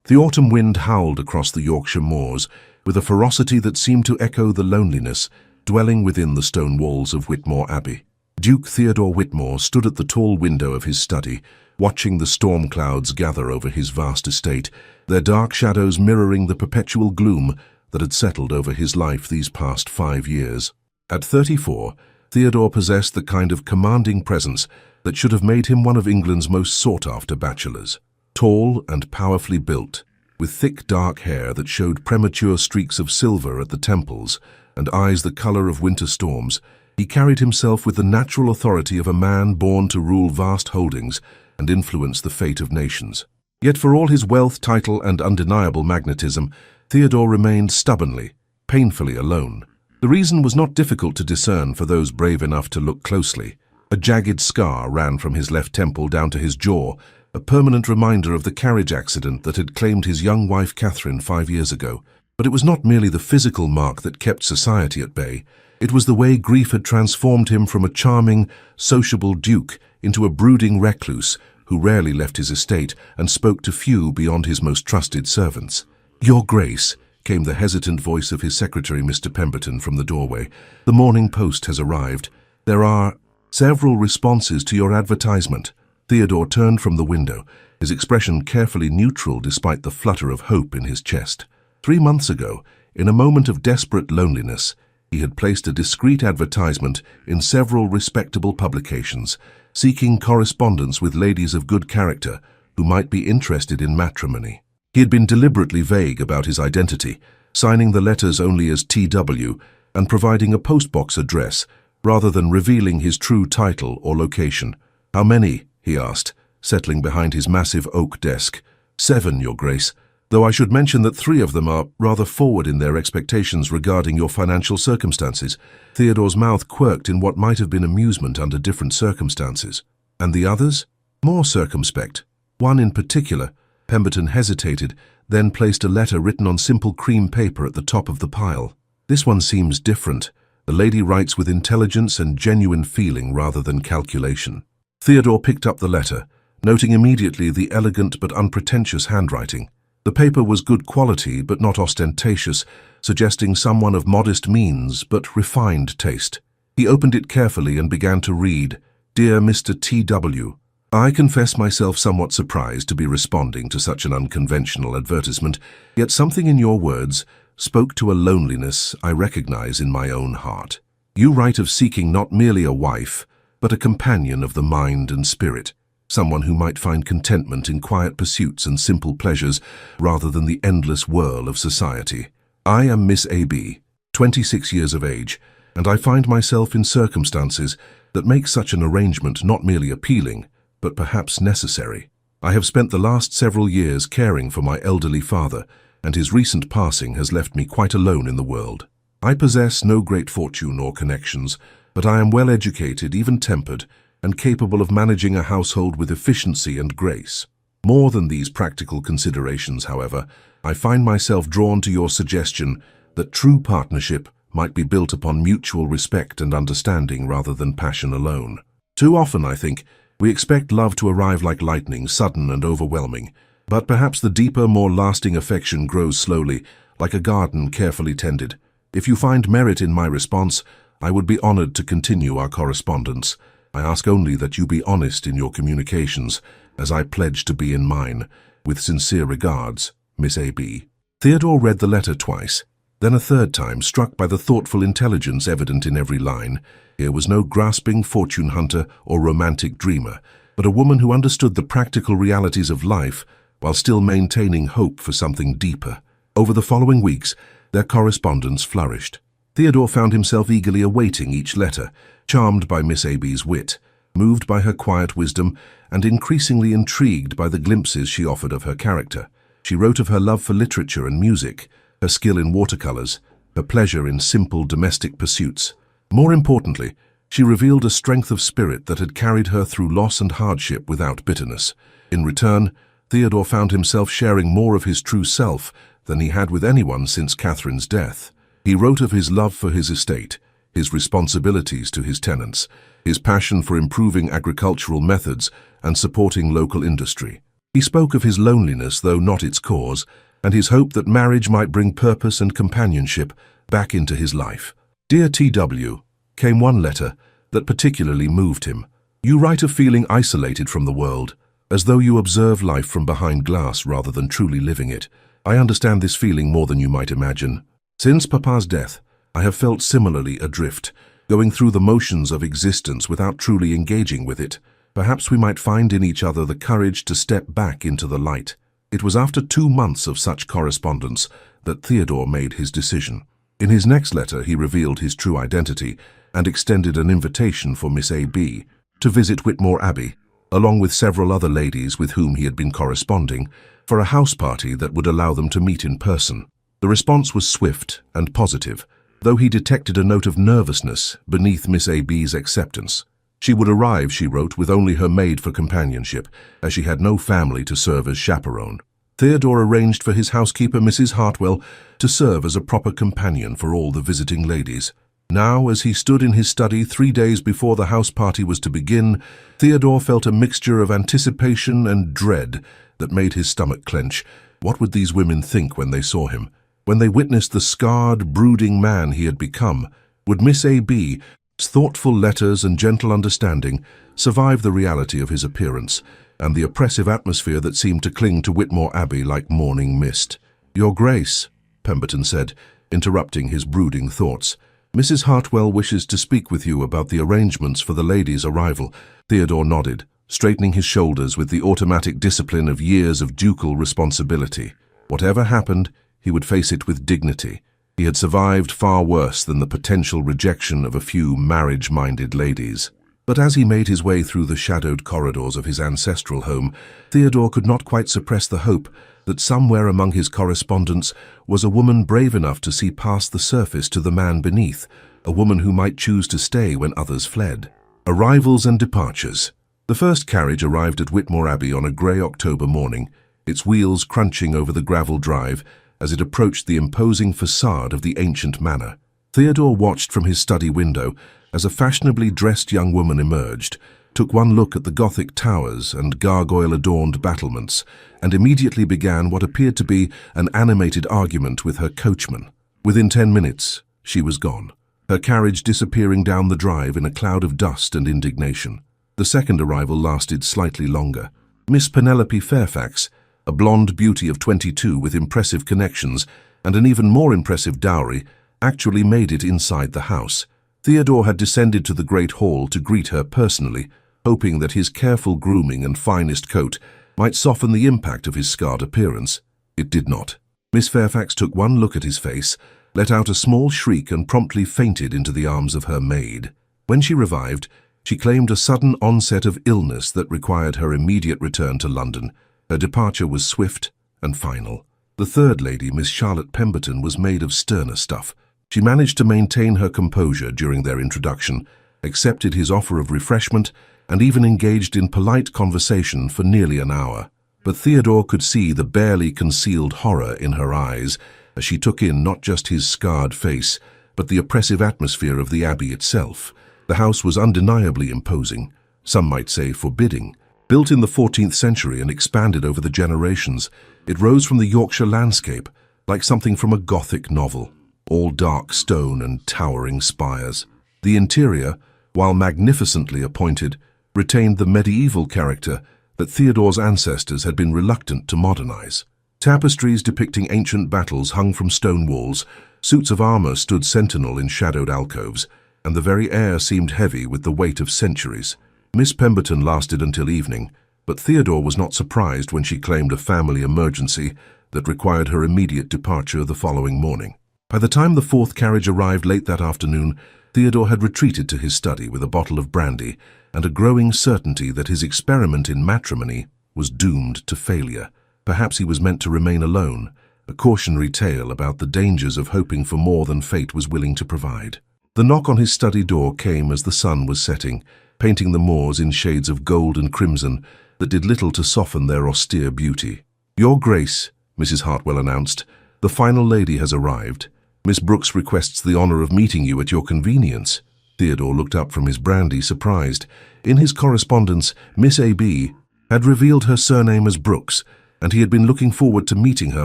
The autumn wind howled across the Yorkshire moors with a ferocity that seemed to echo the loneliness dwelling within the stone walls of Whitmore Abbey. Duke Theodore Whitmore stood at the tall window of his study, watching the storm clouds gather over his vast estate, their dark shadows mirroring the perpetual gloom that had settled over his life these past 5 years. At 34, Theodore possessed the kind of commanding presence that should have made him one of England's most sought-after bachelors. Tall and powerfully built, with thick dark hair that showed premature streaks of silver at the temples and eyes the color of winter storms, he carried himself with the natural authority of a man born to rule vast holdings and influence the fate of nations. Yet for all his wealth, title, and undeniable magnetism, Theodore remained stubbornly, painfully alone. The reason was not difficult to discern for those brave enough to look closely. A jagged scar ran from his left temple down to his jaw, a permanent reminder of the carriage accident that had claimed his young wife Catherine 5 years ago. But it was not merely the physical mark that kept society at bay. It was the way grief had transformed him from a charming, sociable duke into a brooding recluse who rarely left his estate and spoke to few beyond his most trusted servants. "Your Grace," came the hesitant voice of his secretary, Mr. Pemberton, from the doorway. "The Morning Post has arrived. There are several responses to your advertisement." Theodore turned from the window, his expression carefully neutral despite the flutter of hope in his chest. 3 months ago, in a moment of desperate loneliness, he had placed a discreet advertisement in several respectable publications, seeking correspondence with ladies of good character who might be interested in matrimony. He had been deliberately vague about his identity, signing the letters only as T.W. and providing a postbox address rather than revealing his true title or location. "How many?" he asked, settling behind his massive oak desk. "7, Your Grace, though I should mention that 3 of them are rather forward in their expectations regarding your financial circumstances." Theodore's mouth quirked in what might have been amusement under different circumstances. "And the others?" "More circumspect. One in particular." Pemberton hesitated, then placed a letter written on simple cream paper at the top of the pile. "This one seems different. The lady writes with intelligence and genuine feeling rather than calculation." Theodore picked up the letter, noting immediately the elegant but unpretentious handwriting. The paper was good quality but not ostentatious, suggesting someone of modest means but refined taste. He opened it carefully and began to read, "Dear Mr. T.W., I confess myself somewhat surprised to be responding to such an unconventional advertisement, yet something in your words spoke to a loneliness I recognize in my own heart. You write of seeking not merely a wife, but a companion of the mind and spirit, someone who might find contentment in quiet pursuits and simple pleasures rather than the endless whirl of society. I am Miss A.B., 26 years of age, and I find myself in circumstances that make such an arrangement not merely appealing, but perhaps necessary. I have spent the last several years caring for my elderly father, and his recent passing has left me quite alone in the world. I possess no great fortune or connections, but I am well educated, even tempered, and capable of managing a household with efficiency and grace. More than these practical considerations, however, I find myself drawn to your suggestion that true partnership might be built upon mutual respect and understanding rather than passion alone. Too often, I think, we expect love to arrive like lightning, sudden and overwhelming, but perhaps the deeper, more lasting affection grows slowly, like a garden carefully tended. If you find merit in my response, I would be honored to continue our correspondence. I ask only that you be honest in your communications, as I pledge to be in mine. With sincere regards, Miss A.B." Theodore read the letter twice, then a third time, struck by the thoughtful intelligence evident in every line. Here was no grasping fortune hunter or romantic dreamer, but a woman who understood the practical realities of life while still maintaining hope for something deeper. Over the following weeks, their correspondence flourished. Theodore found himself eagerly awaiting each letter, charmed by Miss A.B.'s wit, moved by her quiet wisdom, and increasingly intrigued by the glimpses she offered of her character. She wrote of her love for literature and music, her skill in watercolors, her pleasure in simple domestic pursuits. More importantly, she revealed a strength of spirit that had carried her through loss and hardship without bitterness. In return, Theodore found himself sharing more of his true self than he had with anyone since Catherine's death. He wrote of his love for his estate, his responsibilities to his tenants, his passion for improving agricultural methods and supporting local industry. He spoke of his loneliness, though not its cause, and his hope that marriage might bring purpose and companionship back into his life. "Dear T.W., came one letter that particularly moved him. You write of feeling isolated from the world, as though you observe life from behind glass rather than truly living it. I understand this feeling more than you might imagine. Since Papa's death, I have felt similarly adrift, going through the motions of existence without truly engaging with it. Perhaps we might find in each other the courage to step back into the light." It was after 2 months of such correspondence that Theodore made his decision. In his next letter, he revealed his true identity and extended an invitation for Miss A.B. to visit Whitmore Abbey, along with several other ladies with whom he had been corresponding, for a house party that would allow them to meet in person. The response was swift and positive, though he detected a note of nervousness beneath Miss A.B.'s acceptance. She would arrive, she wrote, with only her maid for companionship, as she had no family to serve as chaperone. Theodore arranged for his housekeeper, Mrs. Hartwell, to serve as a proper companion for all the visiting ladies. Now, as he stood in his study 3 days before the house party was to begin, Theodore felt a mixture of anticipation and dread that made his stomach clench. What would these women think when they saw him? When they witnessed the scarred, brooding man he had become? Would Miss A.B.'s thoughtful letters and gentle understanding survive the reality of his appearance and the oppressive atmosphere that seemed to cling to Whitmore Abbey like morning mist? "Your Grace," Pemberton said, interrupting his brooding thoughts, "Mrs. Hartwell wishes to speak with you about the arrangements for the ladies' arrival." Theodore nodded, straightening his shoulders with the automatic discipline of years of ducal responsibility. Whatever happened, he would face it with dignity. He had survived far worse than the potential rejection of a few marriage-minded ladies. But as he made his way through the shadowed corridors of his ancestral home, Theodore could not quite suppress the hope that somewhere among his correspondence was a woman brave enough to see past the surface to the man beneath, a woman who might choose to stay when others fled. Arrivals and departures. The first carriage arrived at Whitmore Abbey on a grey October morning, its wheels crunching over the gravel drive as it approached the imposing facade of the ancient manor. Theodore watched from his study window as a fashionably dressed young woman emerged, took one look at the Gothic towers and gargoyle-adorned battlements, and immediately began what appeared to be an animated argument with her coachman. Within 10 minutes, she was gone, her carriage disappearing down the drive in a cloud of dust and indignation. The second arrival lasted slightly longer. Miss Penelope Fairfax, a blonde beauty of 22 with impressive connections and an even more impressive dowry, actually made it inside the house. Theodore had descended to the great hall to greet her personally, hoping that his careful grooming and finest coat might soften the impact of his scarred appearance. It did not. Miss Fairfax took one look at his face, let out a small shriek and promptly fainted into the arms of her maid. When she revived, she claimed a sudden onset of illness that required her immediate return to London. Her departure was swift and final. The third lady, Miss Charlotte Pemberton, was made of sterner stuff. She managed to maintain her composure during their introduction, accepted his offer of refreshment, and even engaged in polite conversation for nearly an hour. But Theodore could see the barely concealed horror in her eyes as she took in not just his scarred face, but the oppressive atmosphere of the abbey itself. The house was undeniably imposing, some might say forbidding. Built in the 14th century and expanded over the generations, it rose from the Yorkshire landscape like something from a Gothic novel, all dark stone and towering spires. The interior, while magnificently appointed, retained the medieval character that Theodore's ancestors had been reluctant to modernize. Tapestries depicting ancient battles hung from stone walls, suits of armor stood sentinel in shadowed alcoves, and the very air seemed heavy with the weight of centuries. Miss Pemberton lasted until evening, but Theodore was not surprised when she claimed a family emergency that required her immediate departure the following morning. By the time the fourth carriage arrived late that afternoon, Theodore had retreated to his study with a bottle of brandy and a growing certainty that his experiment in matrimony was doomed to failure. Perhaps he was meant to remain alone, a cautionary tale about the dangers of hoping for more than fate was willing to provide. The knock on his study door came as the sun was setting, painting the moors in shades of gold and crimson that did little to soften their austere beauty. "Your Grace," Mrs. Hartwell announced, "the final lady has arrived. Miss Brooks requests the honor of meeting you at your convenience." Theodore looked up from his brandy, surprised. In his correspondence, Miss A.B. had revealed her surname as Brooks, and he had been looking forward to meeting her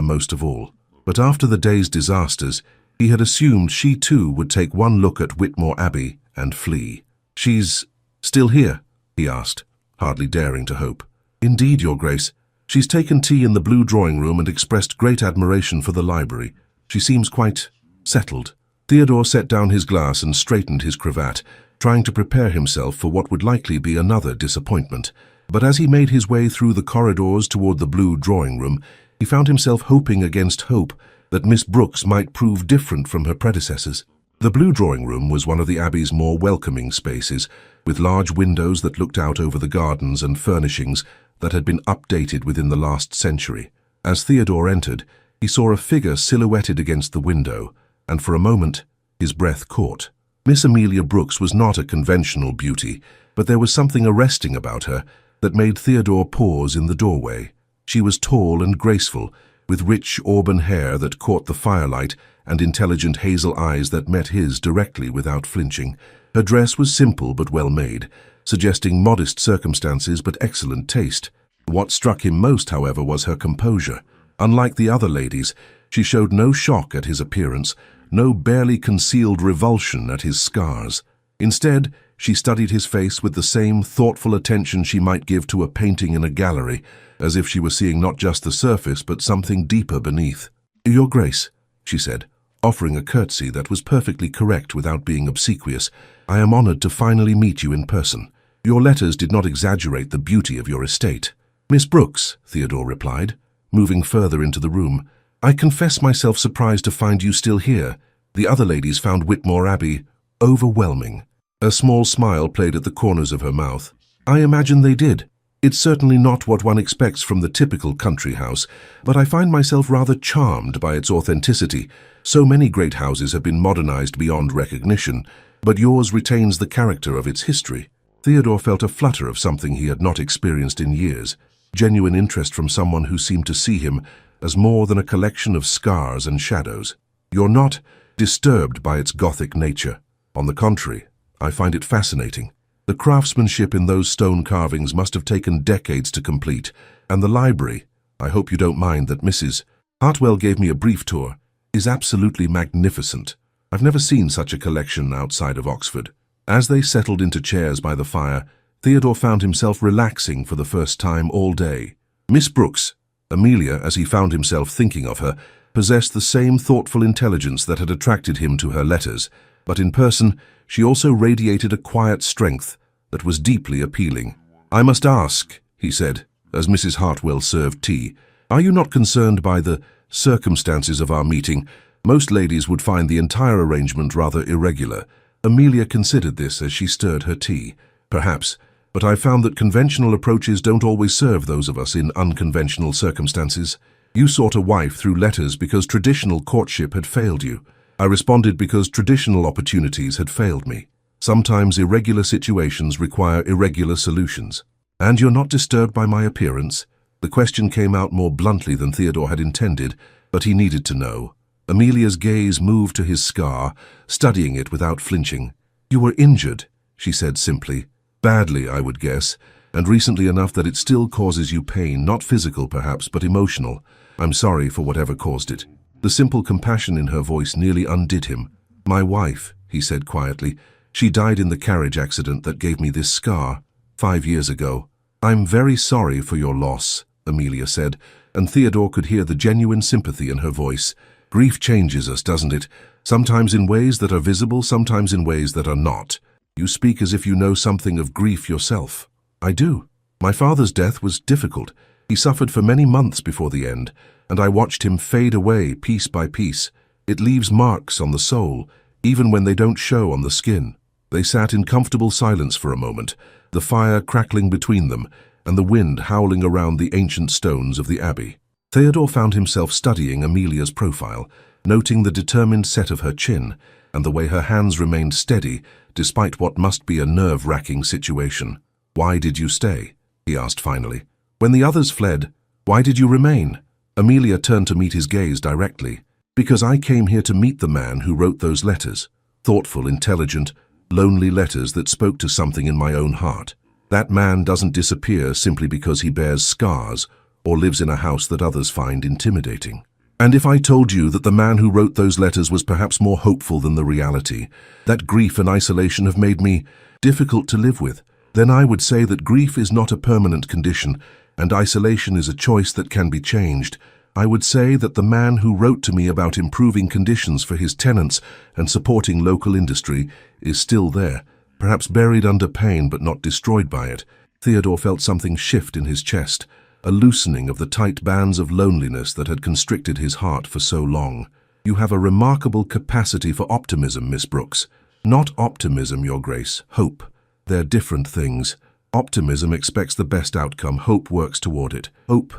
most of all. But after the day's disasters, he had assumed she too would take one look at Whitmore Abbey and flee. "She's still here?" he asked, hardly daring to hope. "Indeed, Your Grace. She's taken tea in the blue drawing-room and expressed great admiration for the library. She seems quite settled." Theodore set down his glass and straightened his cravat, trying to prepare himself for what would likely be another disappointment. But as he made his way through the corridors toward the blue drawing-room, he found himself hoping against hope that Miss Brooks might prove different from her predecessors. The blue drawing-room was one of the Abbey's more welcoming spaces, with large windows that looked out over the gardens and furnishings that had been updated within the last century. As Theodore entered, he saw a figure silhouetted against the window, and for a moment his breath caught. Miss Amelia Brooks was not a conventional beauty, but there was something arresting about her that made Theodore pause in the doorway. She was tall and graceful, with rich auburn hair that caught the firelight and intelligent hazel eyes that met his directly without flinching. Her dress was simple but well made, suggesting modest circumstances but excellent taste. What struck him most, however, was her composure. Unlike the other ladies, she showed no shock at his appearance, no barely concealed revulsion at his scars. Instead, she studied his face with the same thoughtful attention she might give to a painting in a gallery, as if she were seeing not just the surface but something deeper beneath. "Your Grace," she said, offering a curtsy that was perfectly correct without being obsequious, "I am honored to finally meet you in person. Your letters did not exaggerate the beauty of your estate." "Miss Brooks," Theodore replied, moving further into the room, "I confess myself surprised to find you still here. The other ladies found Whitmore Abbey overwhelming." A small smile played at the corners of her mouth. "I imagine they did. It's certainly not what one expects from the typical country house, but I find myself rather charmed by its authenticity. So many great houses have been modernized beyond recognition, but yours retains the character of its history." Theodore felt a flutter of something he had not experienced in years, genuine interest from someone who seemed to see him as more than a collection of scars and shadows. "You're not disturbed by its Gothic nature. On the contrary, I find it fascinating. The craftsmanship in those stone carvings must have taken decades to complete, and the library, I hope you don't mind that Mrs. Hartwell gave me a brief tour, is absolutely magnificent. I've never seen such a collection outside of Oxford." As they settled into chairs by the fire, Theodore found himself relaxing for the first time all day. Miss Brooks, Amelia, as he found himself thinking of her, possessed the same thoughtful intelligence that had attracted him to her letters, but in person she also radiated a quiet strength that was deeply appealing. "I must ask," he said, as Mrs. Hartwell served tea, "are you not concerned by the circumstances of our meeting? Most ladies would find the entire arrangement rather irregular." Amelia considered this as she stirred her tea. "Perhaps, but I found that conventional approaches don't always serve those of us in unconventional circumstances. You sought a wife through letters because traditional courtship had failed you. I responded because traditional opportunities had failed me. Sometimes irregular situations require irregular solutions. And you're not disturbed by my appearance?" The question came out more bluntly than Theodore had intended, but he needed to know. Amelia's gaze moved to his scar, studying it without flinching. "You were injured," she said simply. "Badly, I would guess, and recently enough that it still causes you pain, not physical perhaps, but emotional. I'm sorry for whatever caused it." The simple compassion in her voice nearly undid him. "My wife," he said quietly. "She died in the carriage accident that gave me this scar 5 years ago." "I'm very sorry for your loss," Amelia said, and Theodore could hear the genuine sympathy in her voice. "Grief changes us, doesn't it? Sometimes in ways that are visible, sometimes in ways that are not. You speak as if you know something of grief yourself." "I do. My father's death was difficult. He suffered for many months before the end, and I watched him fade away piece by piece. It leaves marks on the soul, even when they don't show on the skin." They sat in comfortable silence for a moment, the fire crackling between them, and the wind howling around the ancient stones of the abbey. Theodore found himself studying Amelia's profile, noting the determined set of her chin, and the way her hands remained steady, despite what must be a nerve-wracking situation. "Why did you stay?" he asked finally. "When the others fled, why did you remain?" Amelia turned to meet his gaze directly. "Because I came here to meet the man who wrote those letters. Thoughtful, intelligent, lonely letters that spoke to something in my own heart. That man doesn't disappear simply because he bears scars or lives in a house that others find intimidating. And if I told you that the man who wrote those letters was perhaps more hopeful than the reality, that grief and isolation have made me difficult to live with, then I would say that grief is not a permanent condition and isolation is a choice that can be changed. I would say that the man who wrote to me about improving conditions for his tenants and supporting local industry is still there, perhaps buried under pain but not destroyed by it. Theodore felt something shift in his chest, a loosening of the tight bands of loneliness that had constricted his heart for so long. You have a remarkable capacity for optimism, Miss Brooks. Not optimism, Your Grace, hope. They're different things. Optimism expects the best outcome, hope works toward it. Hope.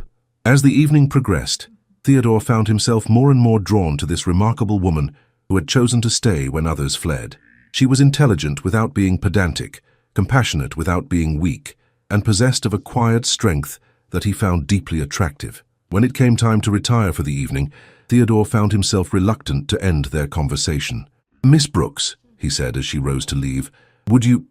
As the evening progressed, Theodore found himself more and more drawn to this remarkable woman who had chosen to stay when others fled. She was intelligent without being pedantic, compassionate without being weak, and possessed of a quiet strength that he found deeply attractive. When it came time to retire for the evening, Theodore found himself reluctant to end their conversation. "Miss Brooks," he said as she rose to leave, would you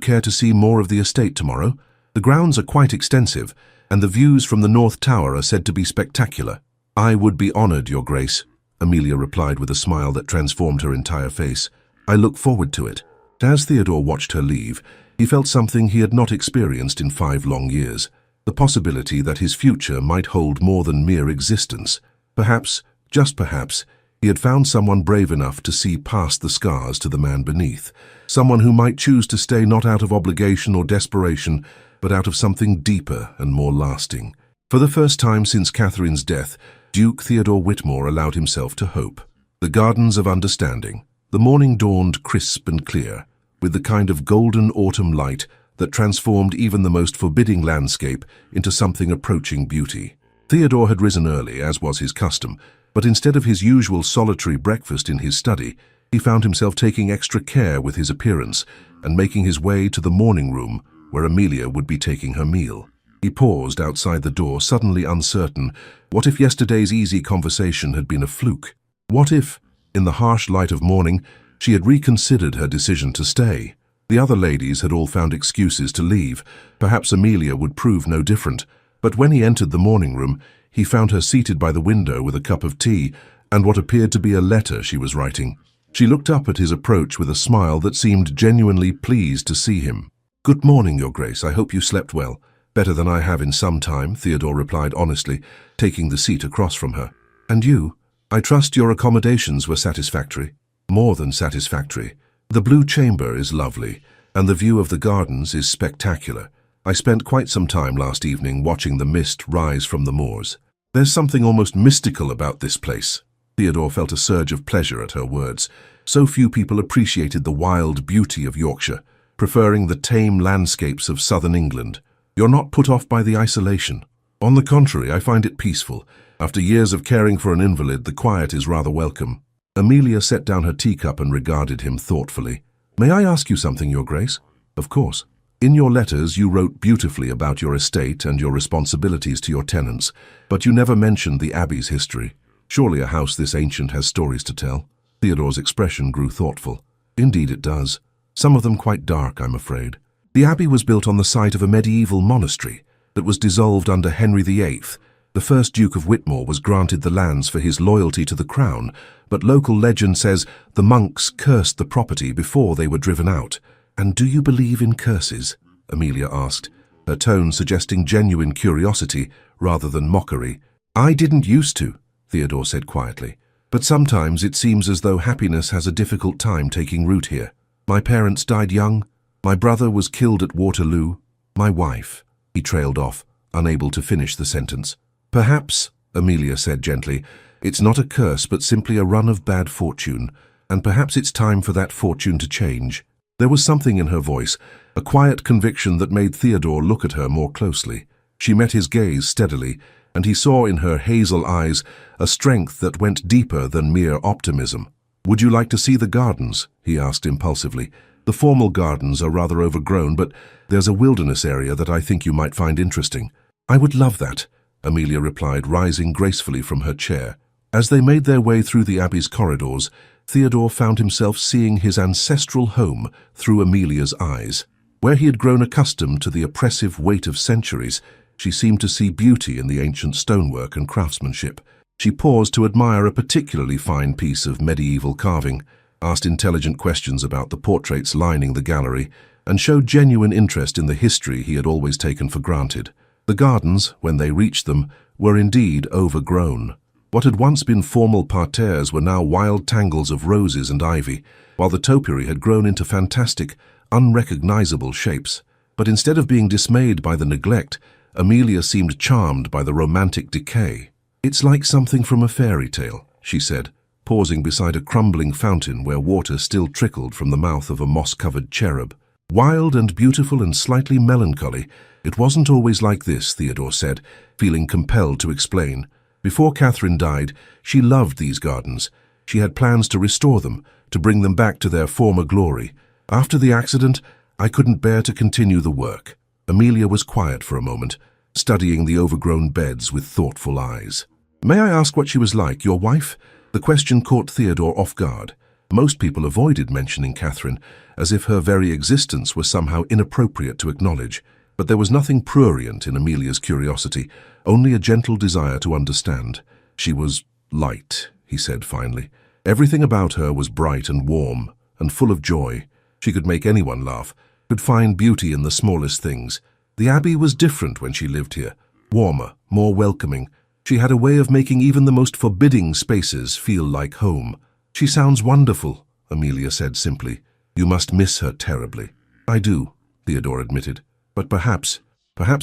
care to see more of the estate tomorrow? The grounds are quite extensive, and the views from the North Tower are said to be spectacular." "I would be honored, Your Grace," Amelia replied with a smile that transformed her entire face. "I look forward to it." As Theodore watched her leave, he felt something he had not experienced in 5 long years. The possibility that his future might hold more than mere existence. Perhaps, just perhaps, he had found someone brave enough to see past the scars to the man beneath. Someone who might choose to stay not out of obligation or desperation, but out of something deeper and more lasting. For the first time since Catherine's death, Duke Theodore Whitmore allowed himself to hope. The Gardens of Understanding. The morning dawned crisp and clear, with the kind of golden autumn light that transformed even the most forbidding landscape into something approaching beauty. Theodore had risen early, as was his custom, but instead of his usual solitary breakfast in his study, he found himself taking extra care with his appearance and making his way to the morning room where Amelia would be taking her meal. He paused outside the door, suddenly uncertain. What if yesterday's easy conversation had been a fluke? What if, in the harsh light of morning, she had reconsidered her decision to stay? The other ladies had all found excuses to leave. Perhaps Amelia would prove no different. But when he entered the morning room, he found her seated by the window with a cup of tea and what appeared to be a letter she was writing. She looked up at his approach with a smile that seemed genuinely pleased to see him. "Good morning, Your Grace. I hope you slept well." "Better than I have in some time," Theodore replied honestly, taking the seat across from her. "And you? I trust your accommodations were satisfactory." "More than satisfactory. The blue chamber is lovely, and the view of the gardens is spectacular. I spent quite some time last evening watching the mist rise from the moors. There's something almost mystical about this place." Theodore felt a surge of pleasure at her words. So few people appreciated the wild beauty of Yorkshire, preferring the tame landscapes of southern England. "You're not put off by the isolation." "On the contrary, I find it peaceful. After years of caring for an invalid, the quiet is rather welcome." Amelia set down her teacup and regarded him thoughtfully. "May I ask you something, Your Grace?" "Of course." "In your letters you wrote beautifully about your estate and your responsibilities to your tenants, but you never mentioned the Abbey's history. Surely a house this ancient has stories to tell." Theodore's expression grew thoughtful. "Indeed it does. Some of them quite dark, I'm afraid. The Abbey was built on the site of a medieval monastery that was dissolved under Henry VIII. The first Duke of Whitmore was granted the lands for his loyalty to the crown, but local legend says the monks cursed the property before they were driven out." "And do you believe in curses?" Amelia asked, her tone suggesting genuine curiosity rather than mockery. "I didn't used to," Theodore said quietly, "but sometimes it seems as though happiness has a difficult time taking root here. My parents died young. My brother was killed at Waterloo. My wife—" He trailed off, unable to finish the sentence. "Perhaps," Amelia said gently, "it's not a curse but simply a run of bad fortune, and perhaps it's time for that fortune to change." There was something in her voice, a quiet conviction that made Theodore look at her more closely. She met his gaze steadily, and he saw in her hazel eyes a strength that went deeper than mere optimism. "Would you like to see the gardens?" he asked impulsively. "The formal gardens are rather overgrown, but there's a wilderness area that I think you might find interesting." "I would love that," Amelia replied, rising gracefully from her chair. As they made their way through the Abbey's corridors, Theodore found himself seeing his ancestral home through Amelia's eyes. Where he had grown accustomed to the oppressive weight of centuries, she seemed to see beauty in the ancient stonework and craftsmanship. She paused to admire a particularly fine piece of medieval carving, asked intelligent questions about the portraits lining the gallery, and showed genuine interest in the history he had always taken for granted. The gardens, when they reached them, were indeed overgrown. What had once been formal parterres were now wild tangles of roses and ivy, while the topiary had grown into fantastic, unrecognizable shapes. But instead of being dismayed by the neglect, Amelia seemed charmed by the romantic decay. "It's like something from a fairy tale," she said, pausing beside a crumbling fountain where water still trickled from the mouth of a moss-covered cherub. "Wild and beautiful and slightly melancholy. It wasn't always like this," Theodore said, feeling compelled to explain. Before Catherine died, she loved these gardens. She had plans to restore them, to bring them back to their former glory. After the accident, I couldn't bear to continue the work. Amelia was quiet for a moment, studying the overgrown beds with thoughtful eyes. "May I ask what she was like, your wife?" The question caught Theodore off guard. Most people avoided mentioning Catherine, as if her very existence was somehow inappropriate to acknowledge. But there was nothing prurient in Amelia's curiosity, only a gentle desire to understand. "She was light," he said finally. "Everything about her was bright and warm, and full of joy. She could make anyone laugh, could find beauty in the smallest things. The Abbey was different when she lived here, warmer, more welcoming. She had a way of making even the most forbidding spaces feel like home." "She sounds wonderful," Amelia said simply. "You must miss her terribly." "I do," Theodore admitted. "But perhaps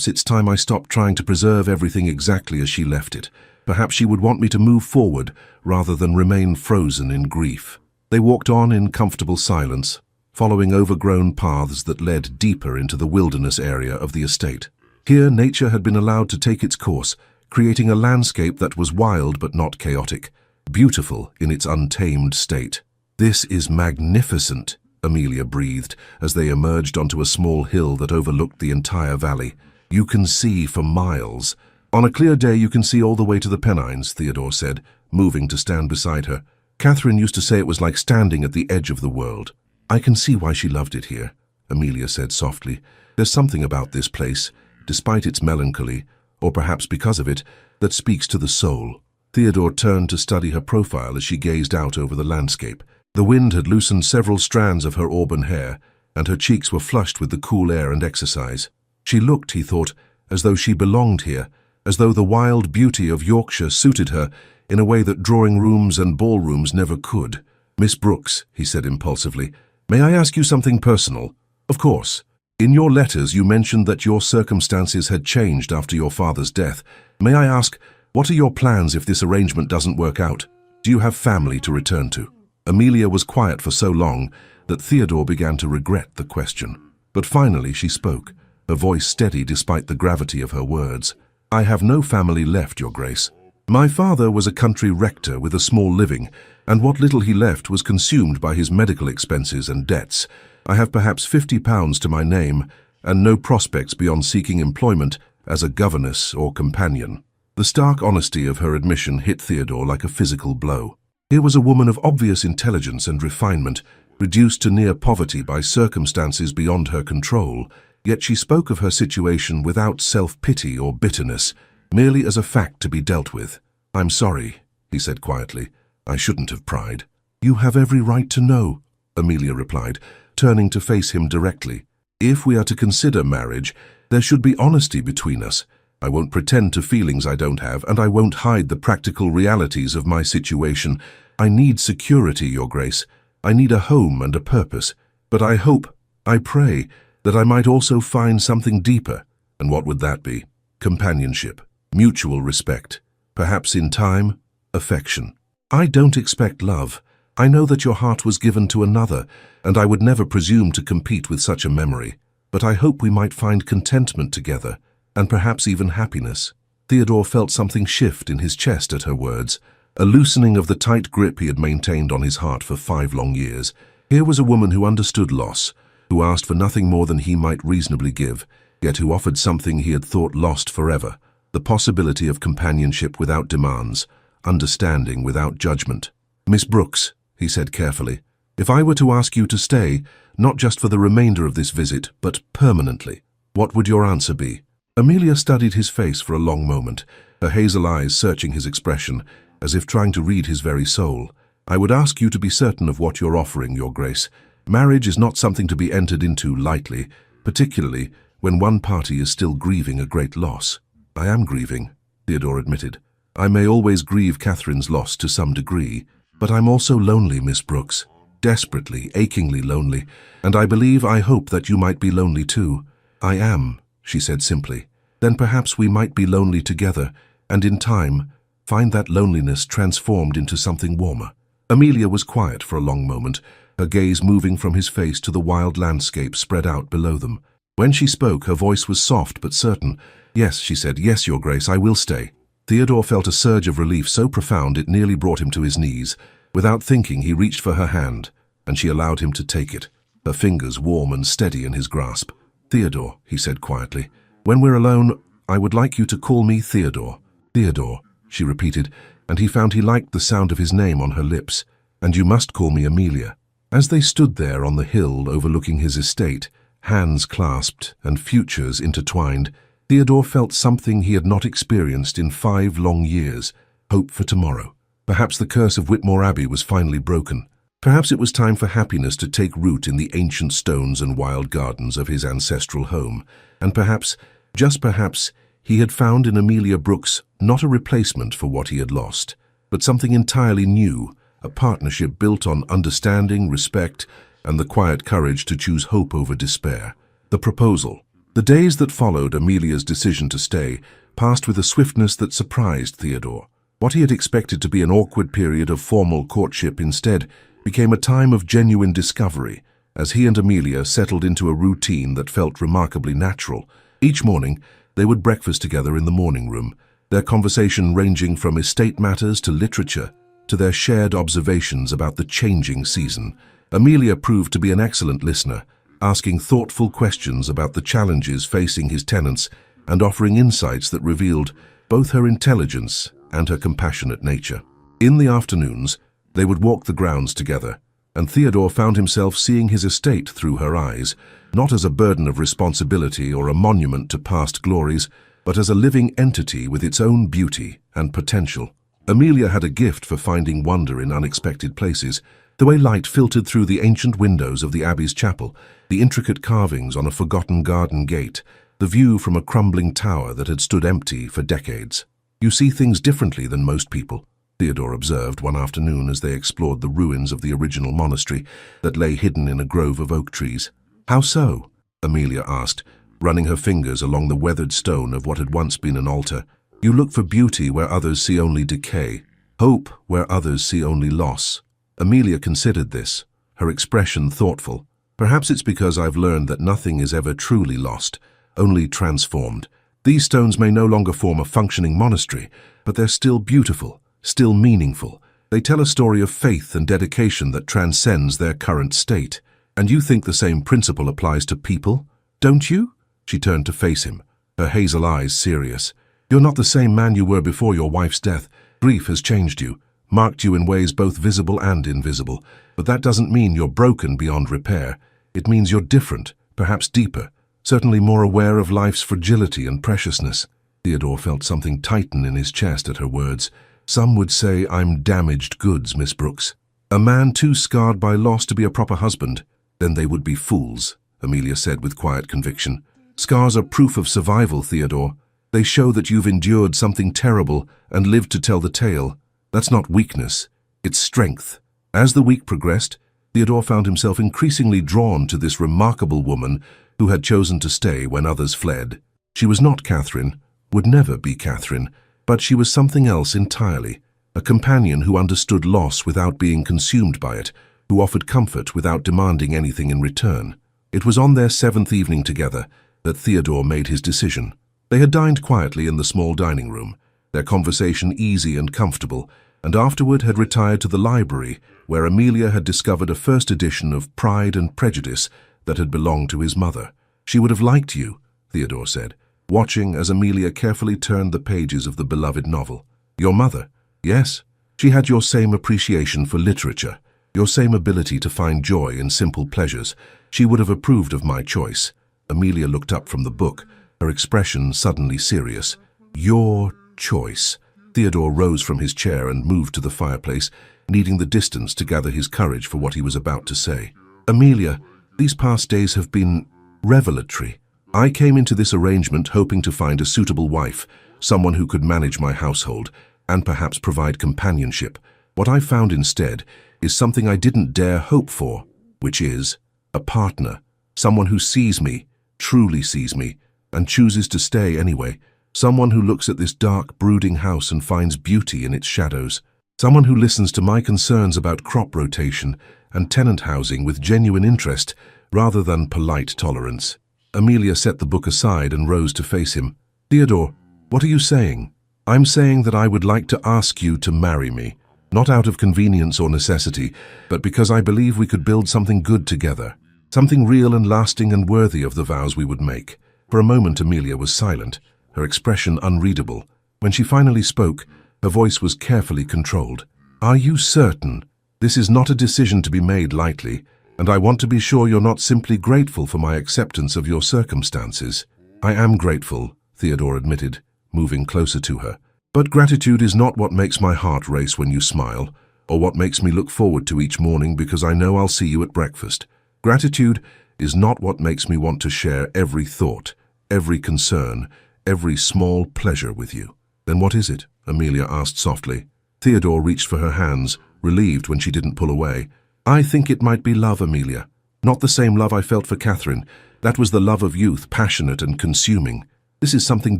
it's time I stopped trying to preserve everything exactly as she left it. Perhaps she would want me to move forward rather than remain frozen in grief." They walked on in comfortable silence, following overgrown paths that led deeper into the wilderness area of the estate. Here nature had been allowed to take its course, creating a landscape that was wild but not chaotic, beautiful in its untamed state. "This is magnificent," Amelia breathed as they emerged onto a small hill that overlooked the entire valley. "You can see for miles." "On a clear day you can see all the way to the Pennines," Theodore said, moving to stand beside her. "Catherine used to say it was like standing at the edge of the world." "I can see why she loved it here," Amelia said softly. "There's something about this place, despite its melancholy, or perhaps because of it, that speaks to the soul." Theodore turned to study her profile as she gazed out over the landscape. The wind had loosened several strands of her auburn hair, and her cheeks were flushed with the cool air and exercise. She looked, he thought, as though she belonged here, as though the wild beauty of Yorkshire suited her in a way that drawing rooms and ballrooms never could. "Miss Brooks," he said impulsively, "may I ask you something personal?" "Of course. In your letters you mentioned that your circumstances had changed after your father's death. May I ask, what are your plans if this arrangement doesn't work out? Do you have family to return to?" Amelia was quiet for so long that Theodore began to regret the question. But finally she spoke, her voice steady despite the gravity of her words. "I have no family left, Your Grace. My father was a country rector with a small living, and what little he left was consumed by his medical expenses and debts. I have perhaps £50 to my name, and no prospects beyond seeking employment as a governess or companion." The stark honesty of her admission hit Theodore like a physical blow. Here was a woman of obvious intelligence and refinement, reduced to near poverty by circumstances beyond her control, yet she spoke of her situation without self-pity or bitterness, merely as a fact to be dealt with. "I'm sorry," he said quietly. "I shouldn't have pried." "You have every right to know," Amelia replied, turning to face him directly. "If we are to consider marriage, there should be honesty between us. I won't pretend to feelings I don't have, and I won't hide the practical realities of my situation. I need security, Your Grace. I need a home and a purpose. But I hope, I pray, that I might also find something deeper. And what would that be? Companionship, mutual respect, perhaps in time, affection. I don't expect love. I know that your heart was given to another, and I would never presume to compete with such a memory. But I hope we might find contentment together, and perhaps even happiness." Theodore felt something shift in his chest at her words, a loosening of the tight grip he had maintained on his heart for 5 long years. Here was a woman who understood loss, who asked for nothing more than he might reasonably give, yet who offered something he had thought lost forever, the possibility of companionship without demands, understanding without judgment. "Miss Brooks," he said carefully, If I were to ask you to stay, not just for the remainder of this visit, but permanently, what would your answer be? Amelia studied his face for a long moment, her hazel eyes searching his expression, as if trying to read his very soul. I would ask you to be certain of what you're offering, Your Grace. Marriage is not something to be entered into lightly, particularly when one party is still grieving a great loss. I am grieving, Theodore admitted. I may always grieve Catherine's loss to some degree, but I'm also lonely, Miss Brooks. Desperately, achingly lonely, and I hope that you might be lonely too. I am, she said simply. Then perhaps we might be lonely together, and in time, find that loneliness transformed into something warmer. Amelia was quiet for a long moment, her gaze moving from his face to the wild landscape spread out below them. When she spoke, her voice was soft but certain. Yes, she said, yes, Your Grace, I will stay. Theodore felt a surge of relief so profound it nearly brought him to his knees. Without thinking, he reached for her hand, and she allowed him to take it, her fingers warm and steady in his grasp. Theodore, he said quietly, when we're alone, I would like you to call me Theodore. Theodore, she repeated, and he found he liked the sound of his name on her lips. And you must call me Amelia. As they stood there on the hill overlooking his estate, hands clasped and futures intertwined, Theodore felt something he had not experienced in 5 long years, hope for tomorrow. Perhaps the curse of Whitmore Abbey was finally broken. Perhaps it was time for happiness to take root in the ancient stones and wild gardens of his ancestral home. And perhaps, just perhaps, he had found in Amelia Brooks not a replacement for what he had lost, but something entirely new, a partnership built on understanding, respect, and the quiet courage to choose hope over despair. The proposal. The days that followed Amelia's decision to stay passed with a swiftness that surprised Theodore. What he had expected to be an awkward period of formal courtship instead became a time of genuine discovery, as he and Amelia settled into a routine that felt remarkably natural. Each morning, they would breakfast together in the morning room, their conversation ranging from estate matters to literature, to their shared observations about the changing season. Amelia proved to be an excellent listener, asking thoughtful questions about the challenges facing his tenants and offering insights that revealed both her intelligence and her compassionate nature. In the afternoons, they would walk the grounds together, and Theodore found himself seeing his estate through her eyes, not as a burden of responsibility or a monument to past glories, but as a living entity with its own beauty and potential. Amelia had a gift for finding wonder in unexpected places, the way light filtered through the ancient windows of the Abbey's chapel, the intricate carvings on a forgotten garden gate, the view from a crumbling tower that had stood empty for decades. You see things differently than most people, Theodore observed one afternoon as they explored the ruins of the original monastery that lay hidden in a grove of oak trees. How so? Amelia asked, running her fingers along the weathered stone of what had once been an altar. You look for beauty where others see only decay, hope where others see only loss. Amelia considered this, her expression thoughtful. Perhaps it's because I've learned that nothing is ever truly lost, only transformed. These stones may no longer form a functioning monastery, but they're still beautiful, still meaningful. They tell a story of faith and dedication that transcends their current state. And you think the same principle applies to people, don't you? She turned to face him, her hazel eyes serious. You're not the same man you were before your wife's death. Grief has changed you, marked you in ways both visible and invisible. But that doesn't mean you're broken beyond repair. It means you're different, perhaps deeper, certainly more aware of life's fragility and preciousness. Theodore felt something tighten in his chest at her words. Some would say I'm damaged goods, Miss Brooks. A man too scarred by loss to be a proper husband. Then they would be fools, Amelia said with quiet conviction. Scars are proof of survival, Theodore. They show that you've endured something terrible and lived to tell the tale. That's not weakness, it's strength. As the week progressed, Theodore found himself increasingly drawn to this remarkable woman who had chosen to stay when others fled. She was not Catherine, would never be Catherine, but she was something else entirely, a companion who understood loss without being consumed by it, who offered comfort without demanding anything in return. It was on their 7th evening together that Theodore made his decision. They had dined quietly in the small dining room, their conversation easy and comfortable, and afterward had retired to the library where Amelia had discovered a first edition of Pride and Prejudice that had belonged to his mother. She would have liked you, Theodore said, watching as Amelia carefully turned the pages of the beloved novel. Your mother? Yes. She had your same appreciation for literature. Your same ability to find joy in simple pleasures. She would have approved of my choice. Amelia looked up from the book, her expression suddenly serious. Your choice. Theodore rose from his chair and moved to the fireplace, needing the distance to gather his courage for what he was about to say. Amelia, these past days have been revelatory. I came into this arrangement hoping to find a suitable wife, someone who could manage my household, and perhaps provide companionship. What I found instead is something I didn't dare hope for, which is a partner, someone who sees me, truly sees me, and chooses to stay anyway. Someone who looks at this dark, brooding house and finds beauty in its shadows. Someone who listens to my concerns about crop rotation and tenant housing with genuine interest rather than polite tolerance. Amelia set the book aside and rose to face him. Theodore, what are you saying? I'm saying that I would like to ask you to marry me, not out of convenience or necessity, but because I believe we could build something good together, something real and lasting and worthy of the vows we would make. For a moment, Amelia was silent, her expression unreadable. When she finally spoke, her voice was carefully controlled. Are you certain? This is not a decision to be made lightly, and I want to be sure you're not simply grateful for my acceptance of your circumstances. I am grateful, Theodore admitted, moving closer to her. But gratitude is not what makes my heart race when you smile, or what makes me look forward to each morning because I know I'll see you at breakfast. Gratitude is not what makes me want to share every thought, every concern, every small pleasure with you. Then what is it? Amelia asked softly. Theodore reached for her hands, relieved when she didn't pull away. I think it might be love, Amelia. Not the same love I felt for Catherine. That was the love of youth, passionate and consuming. This is something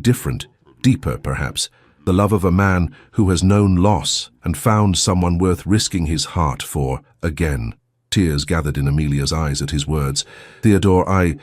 different, deeper perhaps. The love of a man who has known loss and found someone worth risking his heart for again. Tears gathered in Amelia's eyes at his words. Theodore, I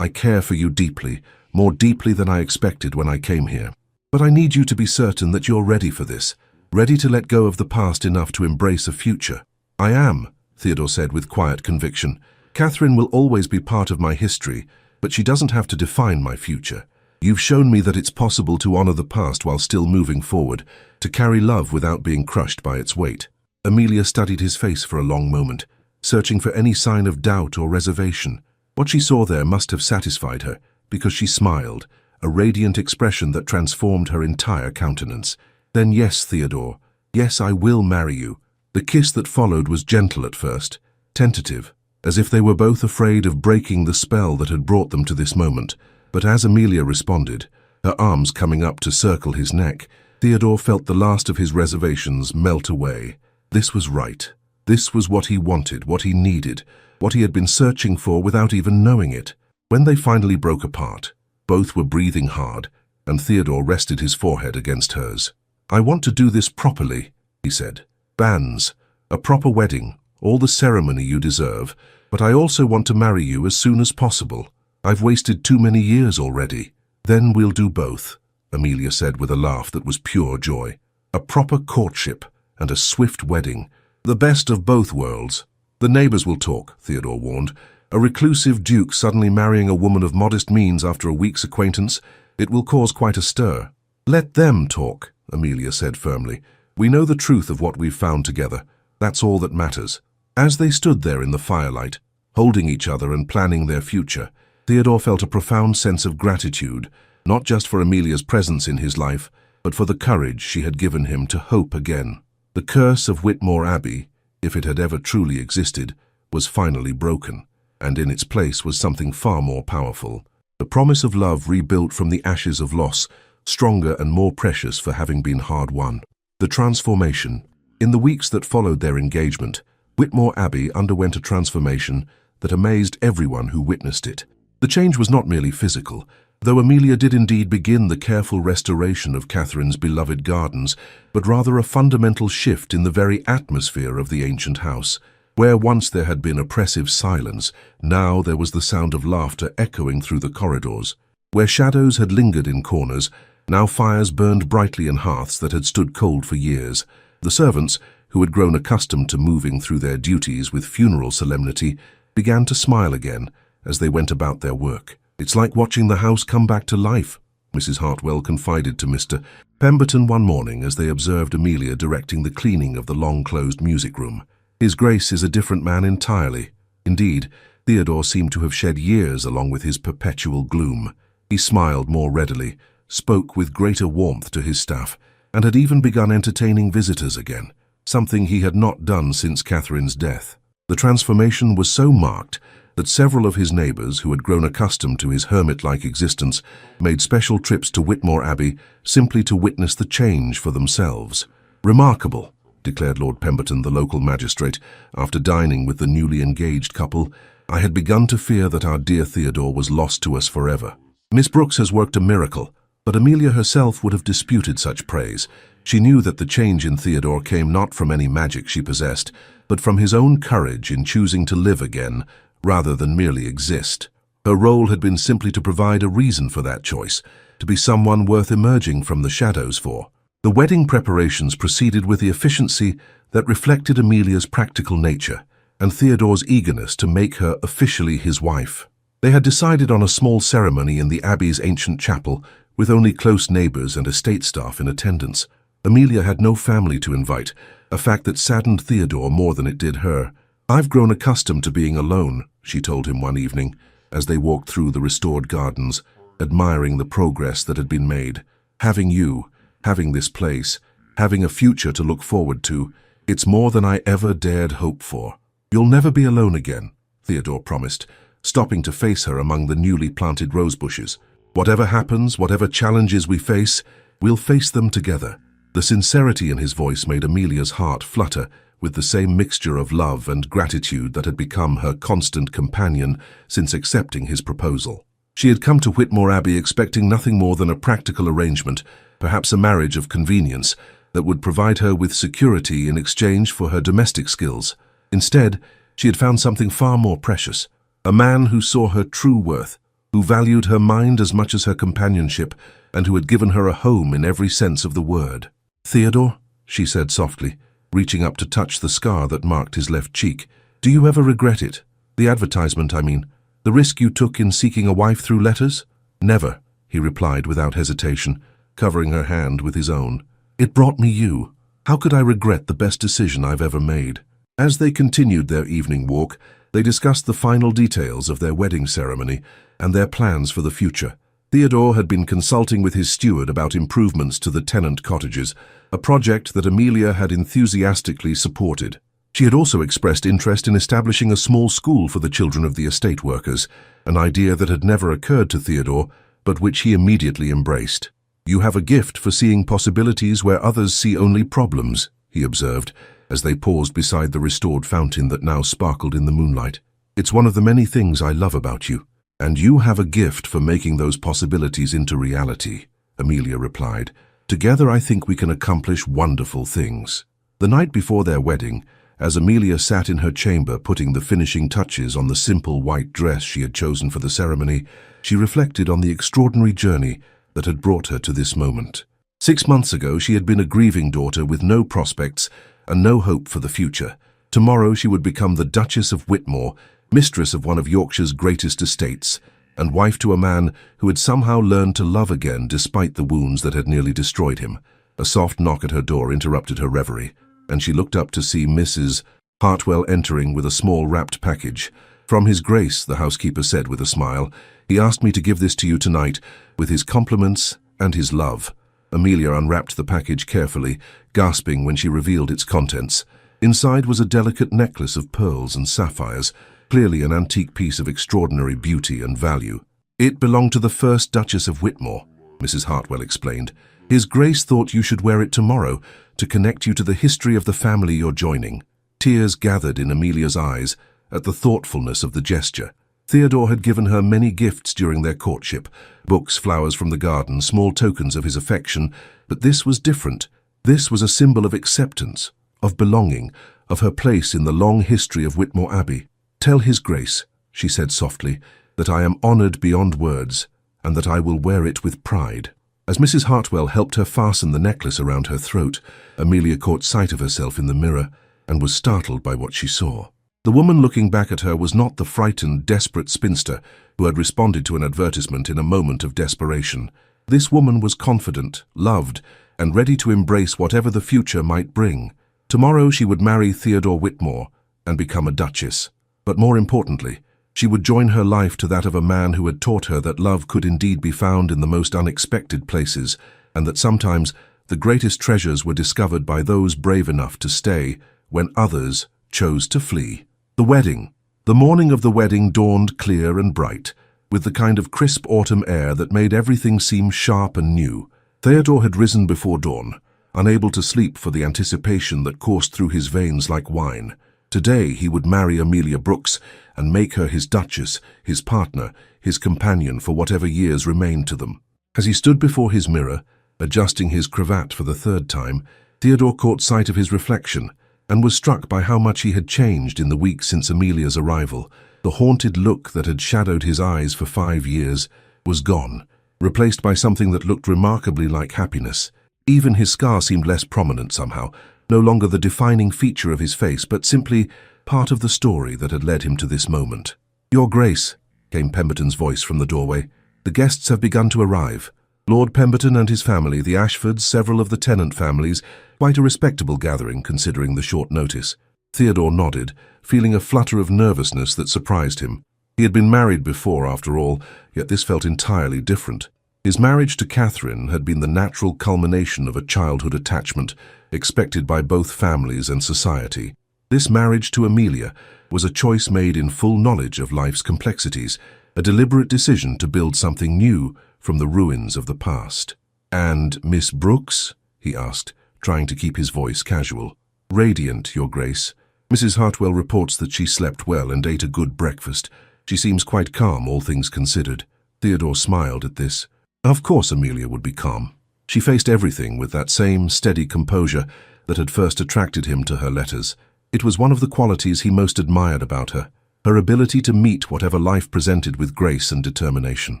care for you deeply, more deeply than I expected when I came here. But I need you to be certain that you're ready for this, ready to let go of the past enough to embrace a future. I am, Theodore said with quiet conviction. Catherine will always be part of my history, but she doesn't have to define my future. You've shown me that it's possible to honor the past while still moving forward, to carry love without being crushed by its weight. Amelia studied his face for a long moment, searching for any sign of doubt or reservation. What she saw there must have satisfied her, because she smiled, a radiant expression that transformed her entire countenance. Then yes, Theodore, yes, I will marry you. The kiss that followed was gentle at first, tentative, as if they were both afraid of breaking the spell that had brought them to this moment. But as Amelia responded, her arms coming up to circle his neck, Theodore felt the last of his reservations melt away. This was right. This was what he wanted, what he needed, what he had been searching for without even knowing it. When they finally broke apart, both were breathing hard, and Theodore rested his forehead against hers. I want to do this properly, he said. Banns, a proper wedding, all the ceremony you deserve, but I also want to marry you as soon as possible. I've wasted too many years already. Then we'll do both, Amelia said with a laugh that was pure joy. A proper courtship and a swift wedding, the best of both worlds. The neighbors will talk, Theodore warned. A reclusive duke suddenly marrying a woman of modest means after a week's acquaintance, it will cause quite a stir. Let them talk, Amelia said firmly. We know the truth of what we've found together. That's all that matters. As they stood there in the firelight, holding each other and planning their future, Theodore felt a profound sense of gratitude, not just for Amelia's presence in his life, but for the courage she had given him to hope again. The curse of Whitmore Abbey, if it had ever truly existed, was finally broken, and in its place was something far more powerful. The promise of love rebuilt from the ashes of loss, stronger and more precious for having been hard won. The transformation. In the weeks that followed their engagement, Whitmore Abbey underwent a transformation that amazed everyone who witnessed it. The change was not merely physical, though Amelia did indeed begin the careful restoration of Catherine's beloved gardens, but rather a fundamental shift in the very atmosphere of the ancient house. Where once there had been oppressive silence, now there was the sound of laughter echoing through the corridors. Where shadows had lingered in corners, now fires burned brightly in hearths that had stood cold for years. The servants, who had grown accustomed to moving through their duties with funeral solemnity, began to smile again as they went about their work. It's like watching the house come back to life, Mrs. Hartwell confided to Mr. Pemberton one morning as they observed Amelia directing the cleaning of the long-closed music room. His Grace is a different man entirely. Indeed, Theodore seemed to have shed years along with his perpetual gloom. He smiled more readily, spoke with greater warmth to his staff, and had even begun entertaining visitors again, something he had not done since Catherine's death. The transformation was so marked that several of his neighbours, who had grown accustomed to his hermit-like existence, made special trips to Whitmore Abbey simply to witness the change for themselves. "Remarkable," declared Lord Pemberton, the local magistrate, after dining with the newly engaged couple. "I had begun to fear that our dear Theodore was lost to us forever." "Miss Brooks has worked a miracle," but Amelia herself would have disputed such praise. She knew that the change in Theodore came not from any magic she possessed, but from his own courage in choosing to live again, rather than merely exist. Her role had been simply to provide a reason for that choice, to be someone worth emerging from the shadows for. The wedding preparations proceeded with the efficiency that reflected Amelia's practical nature and Theodore's eagerness to make her officially his wife. They had decided on a small ceremony in the Abbey's ancient chapel, with only close neighbours and estate staff in attendance. Amelia had no family to invite, a fact that saddened Theodore more than it did her. "I've grown accustomed to being alone," she told him one evening, as they walked through the restored gardens, admiring the progress that had been made. "Having you, having this place, having a future to look forward to, it's more than I ever dared hope for." "You'll never be alone again," Theodore promised, stopping to face her among the newly planted rose bushes. "Whatever happens, whatever challenges we face, we'll face them together." The sincerity in his voice made Amelia's heart flutter with the same mixture of love and gratitude that had become her constant companion since accepting his proposal. She had come to Whitmore Abbey expecting nothing more than a practical arrangement, perhaps a marriage of convenience, that would provide her with security in exchange for her domestic skills. Instead, she had found something far more precious, a man who saw her true worth, who valued her mind as much as her companionship, and who had given her a home in every sense of the word. "Theodore," she said softly, reaching up to touch the scar that marked his left cheek, "do you ever regret it? The advertisement, I mean. The risk you took in seeking a wife through letters?" "Never," he replied without hesitation, covering her hand with his own. "It brought me you. How could I regret the best decision I've ever made?" As they continued their evening walk, they discussed the final details of their wedding ceremony and their plans for the future. Theodore had been consulting with his steward about improvements to the tenant cottages, a project that Amelia had enthusiastically supported. She had also expressed interest in establishing a small school for the children of the estate workers, an idea that had never occurred to Theodore, but which he immediately embraced. "You have a gift for seeing possibilities where others see only problems," he observed, as they paused beside the restored fountain that now sparkled in the moonlight. "It's one of the many things I love about you. And you have a gift for making those possibilities into reality," Amelia replied. "Together I think we can accomplish wonderful things." The night before their wedding, as Amelia sat in her chamber putting the finishing touches on the simple white dress she had chosen for the ceremony, she reflected on the extraordinary journey that had brought her to this moment. 6 months ago she had been a grieving daughter with no prospects and no hope for the future. Tomorrow she would become the Duchess of Whitmore, mistress of one of Yorkshire's greatest estates, and wife to a man who had somehow learned to love again despite the wounds that had nearly destroyed him. A soft knock at her door interrupted her reverie, and she looked up to see Mrs. Hartwell entering with a small wrapped package. "From His Grace," the housekeeper said with a smile. "He asked me to give this to you tonight, with his compliments and his love." Amelia unwrapped the package carefully, gasping when she revealed its contents. Inside was a delicate necklace of pearls and sapphires, clearly an antique piece of extraordinary beauty and value. "It belonged to the first Duchess of Whitmore," Mrs. Hartwell explained. "His Grace thought you should wear it tomorrow to connect you to the history of the family you're joining." Tears gathered in Amelia's eyes at the thoughtfulness of the gesture. Theodore had given her many gifts during their courtship, books, flowers from the garden, small tokens of his affection, but this was different. This was a symbol of acceptance, of belonging, of her place in the long history of Whitmore Abbey. "Tell His Grace," she said softly, "that I am honoured beyond words, and that I will wear it with pride." As Mrs. Hartwell helped her fasten the necklace around her throat, Amelia caught sight of herself in the mirror and was startled by what she saw. The woman looking back at her was not the frightened, desperate spinster who had responded to an advertisement in a moment of desperation. This woman was confident, loved, and ready to embrace whatever the future might bring. Tomorrow she would marry Theodore Whitmore and become a duchess. But more importantly, she would join her life to that of a man who had taught her that love could indeed be found in the most unexpected places, and that sometimes the greatest treasures were discovered by those brave enough to stay when others chose to flee. The wedding. The morning of the wedding dawned clear and bright, with the kind of crisp autumn air that made everything seem sharp and new. Theodore had risen before dawn, unable to sleep for the anticipation that coursed through his veins like wine. Today he would marry Amelia Brooks and make her his duchess, his partner, his companion for whatever years remained to them. As he stood before his mirror, adjusting his cravat for the third time, Theodore caught sight of his reflection and was struck by how much he had changed in the weeks since Amelia's arrival. The haunted look that had shadowed his eyes for 5 years was gone, replaced by something that looked remarkably like happiness. Even his scar seemed less prominent somehow, no longer the defining feature of his face, but simply part of the story that had led him to this moment. "Your Grace," came Pemberton's voice from the doorway, "the guests have begun to arrive. Lord Pemberton and his family, the Ashfords, several of the tenant families, quite a respectable gathering considering the short notice." Theodore nodded, feeling a flutter of nervousness that surprised him. He had been married before, after all, yet this felt entirely different. His marriage to Catherine had been the natural culmination of a childhood attachment, expected by both families and society. This marriage to Amelia was a choice made in full knowledge of life's complexities, a deliberate decision to build something new from the ruins of the past. "And Miss Brooks?" he asked, trying to keep his voice casual. "Radiant, Your Grace. Mrs. Hartwell reports that she slept well and ate a good breakfast. She seems quite calm, all things considered." Theodore smiled at this. Of course Amelia would be calm. She faced everything with that same steady composure that had first attracted him to her letters. It was one of the qualities he most admired about her, her ability to meet whatever life presented with grace and determination.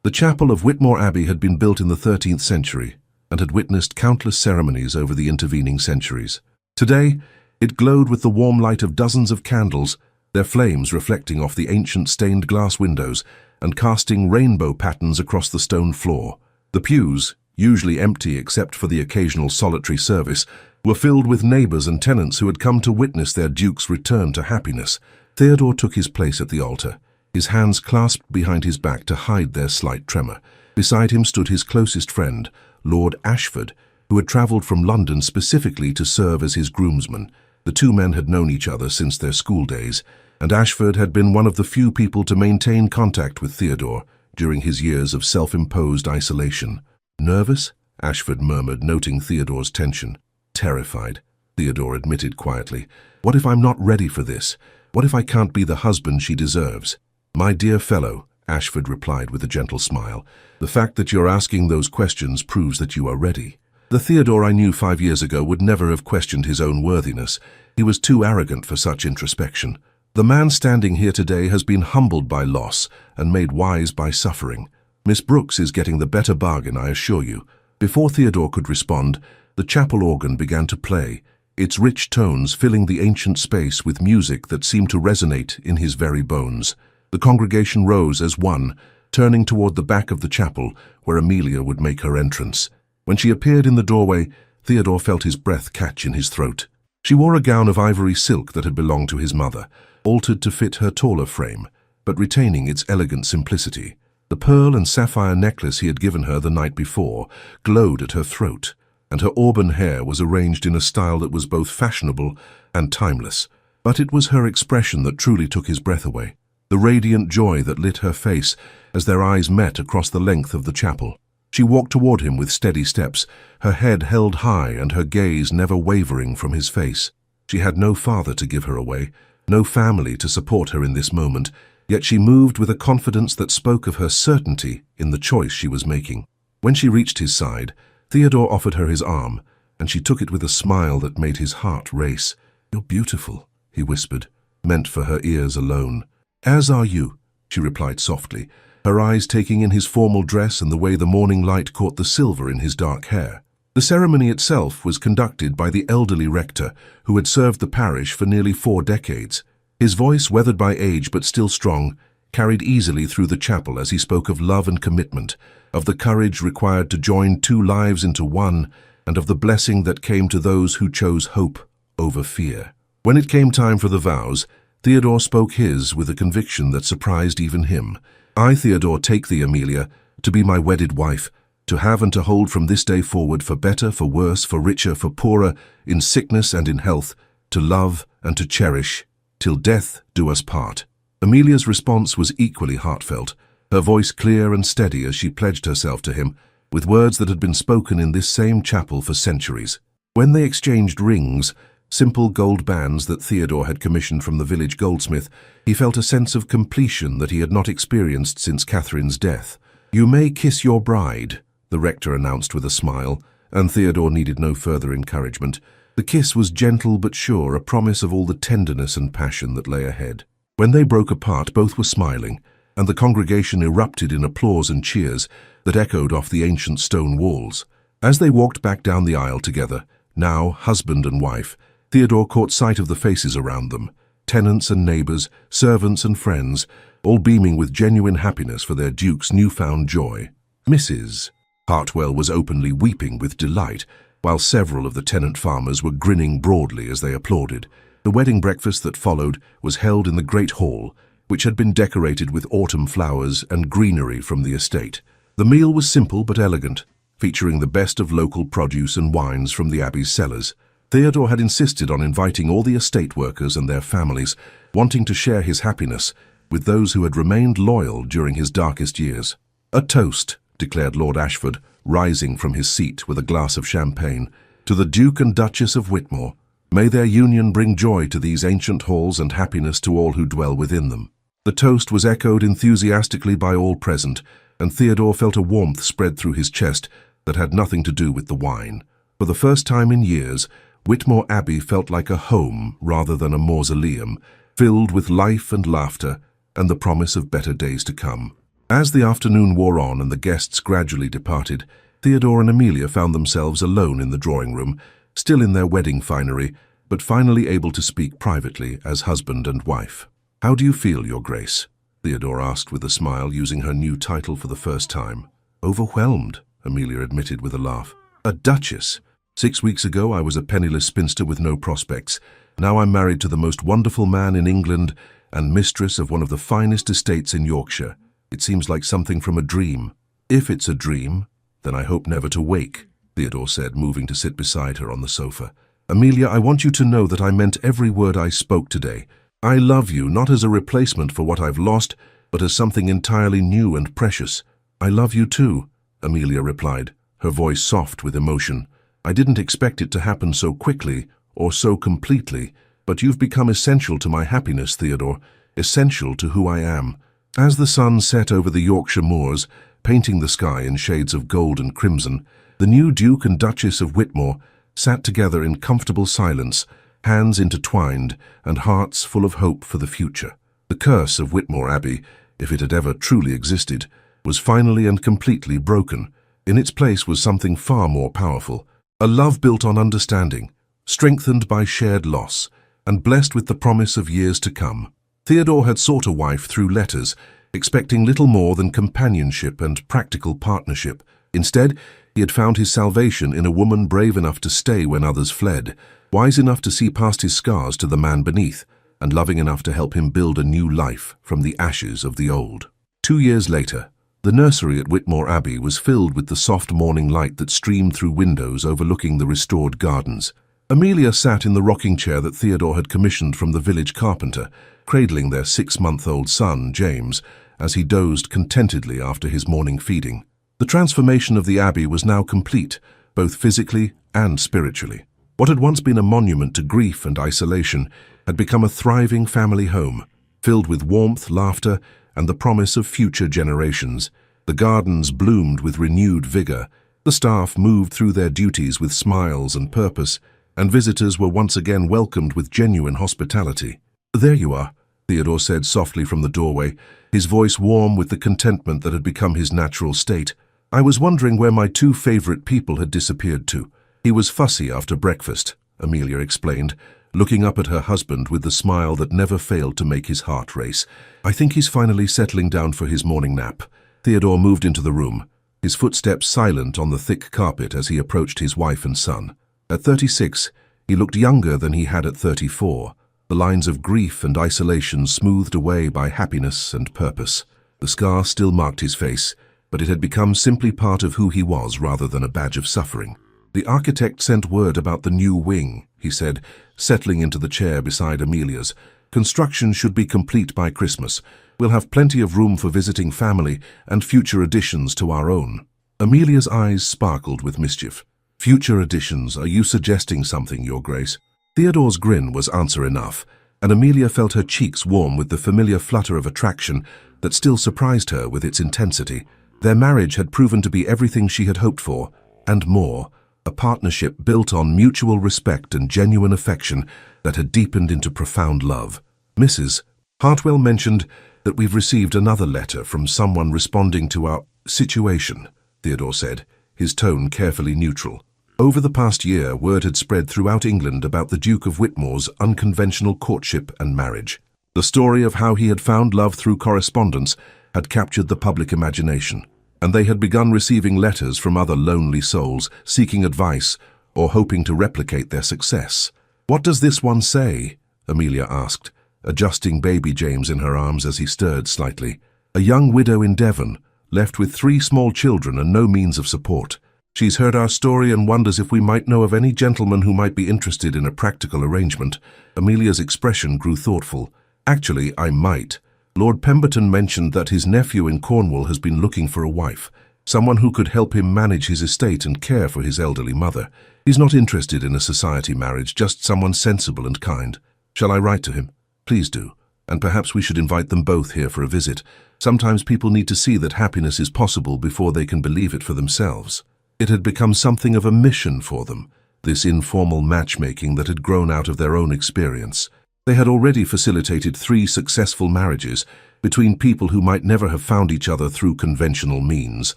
The chapel of Whitmore Abbey had been built in the 13th century and had witnessed countless ceremonies over the intervening centuries. Today, it glowed with the warm light of dozens of candles, their flames reflecting off the ancient stained glass windows and casting rainbow patterns across the stone floor. The pews, usually empty except for the occasional solitary service, were filled with neighbors and tenants who had come to witness their duke's return to happiness. Theodore took his place at the altar, his hands clasped behind his back to hide their slight tremor. Beside him stood his closest friend, Lord Ashford, who had travelled from London specifically to serve as his groomsman. The two men had known each other since their school days, and Ashford had been one of the few people to maintain contact with Theodore during his years of self-imposed isolation. "Nervous?" Ashford murmured, noting Theodore's tension. "Terrified," Theodore admitted quietly. "What if I'm not ready for this? What if I can't be the husband she deserves?" "My dear fellow," Ashford replied with a gentle smile, "the fact that you're asking those questions proves that you are ready. The Theodore I knew 5 years ago would never have questioned his own worthiness. He was too arrogant for such introspection. The man standing here today has been humbled by loss and made wise by suffering. Miss Brooks is getting the better bargain, I assure you." Before Theodore could respond, the chapel organ began to play, its rich tones filling the ancient space with music that seemed to resonate in his very bones. The congregation rose as one, turning toward the back of the chapel where Amelia would make her entrance. When she appeared in the doorway, Theodore felt his breath catch in his throat. She wore a gown of ivory silk that had belonged to his mother, altered to fit her taller frame, but retaining its elegant simplicity. The pearl and sapphire necklace he had given her the night before glowed at her throat, and her auburn hair was arranged in a style that was both fashionable and timeless. But it was her expression that truly took his breath away, the radiant joy that lit her face as their eyes met across the length of the chapel. She walked toward him with steady steps, her head held high and her gaze never wavering from his face. She had no father to give her away, no family to support her in this moment, yet she moved with a confidence that spoke of her certainty in the choice she was making. When she reached his side, Theodore offered her his arm, and she took it with a smile that made his heart race. "You're beautiful," he whispered, meant for her ears alone. "As are you," she replied softly, her eyes taking in his formal dress and the way the morning light caught the silver in his dark hair. The ceremony itself was conducted by the elderly rector, who had served the parish for nearly 4 decades. His voice, weathered by age but still strong, carried easily through the chapel as he spoke of love and commitment, of the courage required to join 2 lives into one, and of the blessing that came to those who chose hope over fear. When it came time for the vows, Theodore spoke his with a conviction that surprised even him. "I, Theodore, take thee, Amelia, to be my wedded wife, to have and to hold from this day forward, for better, for worse, for richer, for poorer, in sickness and in health, to love and to cherish, till death do us part." Amelia's response was equally heartfelt, her voice clear and steady as she pledged herself to him, with words that had been spoken in this same chapel for centuries. When they exchanged rings, simple gold bands that Theodore had commissioned from the village goldsmith, he felt a sense of completion that he had not experienced since Catherine's death. "You may kiss your bride," the rector announced with a smile, and Theodore needed no further encouragement. The kiss was gentle but sure, a promise of all the tenderness and passion that lay ahead. When they broke apart, both were smiling, and the congregation erupted in applause and cheers that echoed off the ancient stone walls. As they walked back down the aisle together, now husband and wife, Theodore caught sight of the faces around them, tenants and neighbours, servants and friends, all beaming with genuine happiness for their duke's newfound joy. Mrs. Hartwell was openly weeping with delight, while several of the tenant farmers were grinning broadly as they applauded. The wedding breakfast that followed was held in the great hall, which had been decorated with autumn flowers and greenery from the estate. The meal was simple but elegant, featuring the best of local produce and wines from the abbey's cellars. Theodore had insisted on inviting all the estate workers and their families, wanting to share his happiness with those who had remained loyal during his darkest years. "A toast," declared Lord Ashford, rising from his seat with a glass of champagne, "to the Duke and Duchess of Whitmore. May their union bring joy to these ancient halls and happiness to all who dwell within them." The toast was echoed enthusiastically by all present, and Theodore felt a warmth spread through his chest that had nothing to do with the wine. For the first time in years, Whitmore Abbey felt like a home rather than a mausoleum, filled with life and laughter and the promise of better days to come. As the afternoon wore on and the guests gradually departed, Theodore and Amelia found themselves alone in the drawing room, still in their wedding finery, but finally able to speak privately as husband and wife. "How do you feel, Your Grace?" Theodore asked with a smile, using her new title for the first time. "Overwhelmed," Amelia admitted with a laugh. "A duchess! 6 weeks ago I was a penniless spinster with no prospects. Now I'm married to the most wonderful man in England and mistress of one of the finest estates in Yorkshire. It seems like something from a dream." "If it's a dream, then I hope never to wake," Theodore said, moving to sit beside her on the sofa. "Amelia, I want you to know that I meant every word I spoke today. I love you, not as a replacement for what I've lost, but as something entirely new and precious." "I love you too," Amelia replied, her voice soft with emotion. "I didn't expect it to happen so quickly or so completely, but you've become essential to my happiness, Theodore, essential to who I am." As the sun set over the Yorkshire moors, painting the sky in shades of gold and crimson, the new Duke and Duchess of Whitmore sat together in comfortable silence, hands intertwined and hearts full of hope for the future. The curse of Whitmore Abbey, if it had ever truly existed, was finally and completely broken. In its place was something far more powerful, a love built on understanding, strengthened by shared loss, and blessed with the promise of years to come. Theodore had sought a wife through letters, expecting little more than companionship and practical partnership. Instead, he had found his salvation in a woman brave enough to stay when others fled, wise enough to see past his scars to the man beneath, and loving enough to help him build a new life from the ashes of the old. 2 years later, the nursery at Whitmore Abbey was filled with the soft morning light that streamed through windows overlooking the restored gardens. Amelia sat in the rocking chair that Theodore had commissioned from the village carpenter, cradling their 6-month-old son, James, as he dozed contentedly after his morning feeding. The transformation of the abbey was now complete, both physically and spiritually. What had once been a monument to grief and isolation had become a thriving family home, filled with warmth, laughter, and the promise of future generations. The gardens bloomed with renewed vigor, the staff moved through their duties with smiles and purpose, and visitors were once again welcomed with genuine hospitality. "There you are," Theodore said softly from the doorway, his voice warm with the contentment that had become his natural state. "I was wondering where my 2 favorite people had disappeared to." "He was fussy after breakfast," Amelia explained, looking up at her husband with the smile that never failed to make his heart race. "I think he's finally settling down for his morning nap." Theodore moved into the room, his footsteps silent on the thick carpet as he approached his wife and son. At 36, He looked younger than he had at 34, the lines of grief and isolation smoothed away by happiness and purpose. The scar still marked his face, but it had become simply part of who he was rather than a badge of suffering. "The architect sent word about the new wing," he said, settling into the chair beside Amelia's. "Construction should be complete by Christmas. We'll have plenty of room for visiting family and future additions to our own." Amelia's eyes sparkled with mischief. "Future additions? Are you suggesting something, Your Grace?" Theodore's grin was answer enough, and Amelia felt her cheeks warm with the familiar flutter of attraction that still surprised her with its intensity. Their marriage had proven to be everything she had hoped for, and more, a partnership built on mutual respect and genuine affection that had deepened into profound love. "Mrs. Hartwell mentioned that we've received another letter from someone responding to our situation," Theodore said, his tone carefully neutral. Over the past year, word had spread throughout England about the Duke of Whitmore's unconventional courtship and marriage. The story of how he had found love through correspondence had captured the public imagination, and they had begun receiving letters from other lonely souls seeking advice or hoping to replicate their success. "What does this one say?" Amelia asked, adjusting baby James in her arms as he stirred slightly. "A young widow in Devon, left with 3 small children and no means of support. She's heard our story and wonders if we might know of any gentleman who might be interested in a practical arrangement." Amelia's expression grew thoughtful. "Actually, I might. Lord Pemberton mentioned that his nephew in Cornwall has been looking for a wife, someone who could help him manage his estate and care for his elderly mother. He's not interested in a society marriage, just someone sensible and kind. Shall I write to him?" "Please do. And perhaps we should invite them both here for a visit. Sometimes people need to see that happiness is possible before they can believe it for themselves." It had become something of a mission for them, this informal matchmaking that had grown out of their own experience. They had already facilitated 3 successful marriages between people who might never have found each other through conventional means,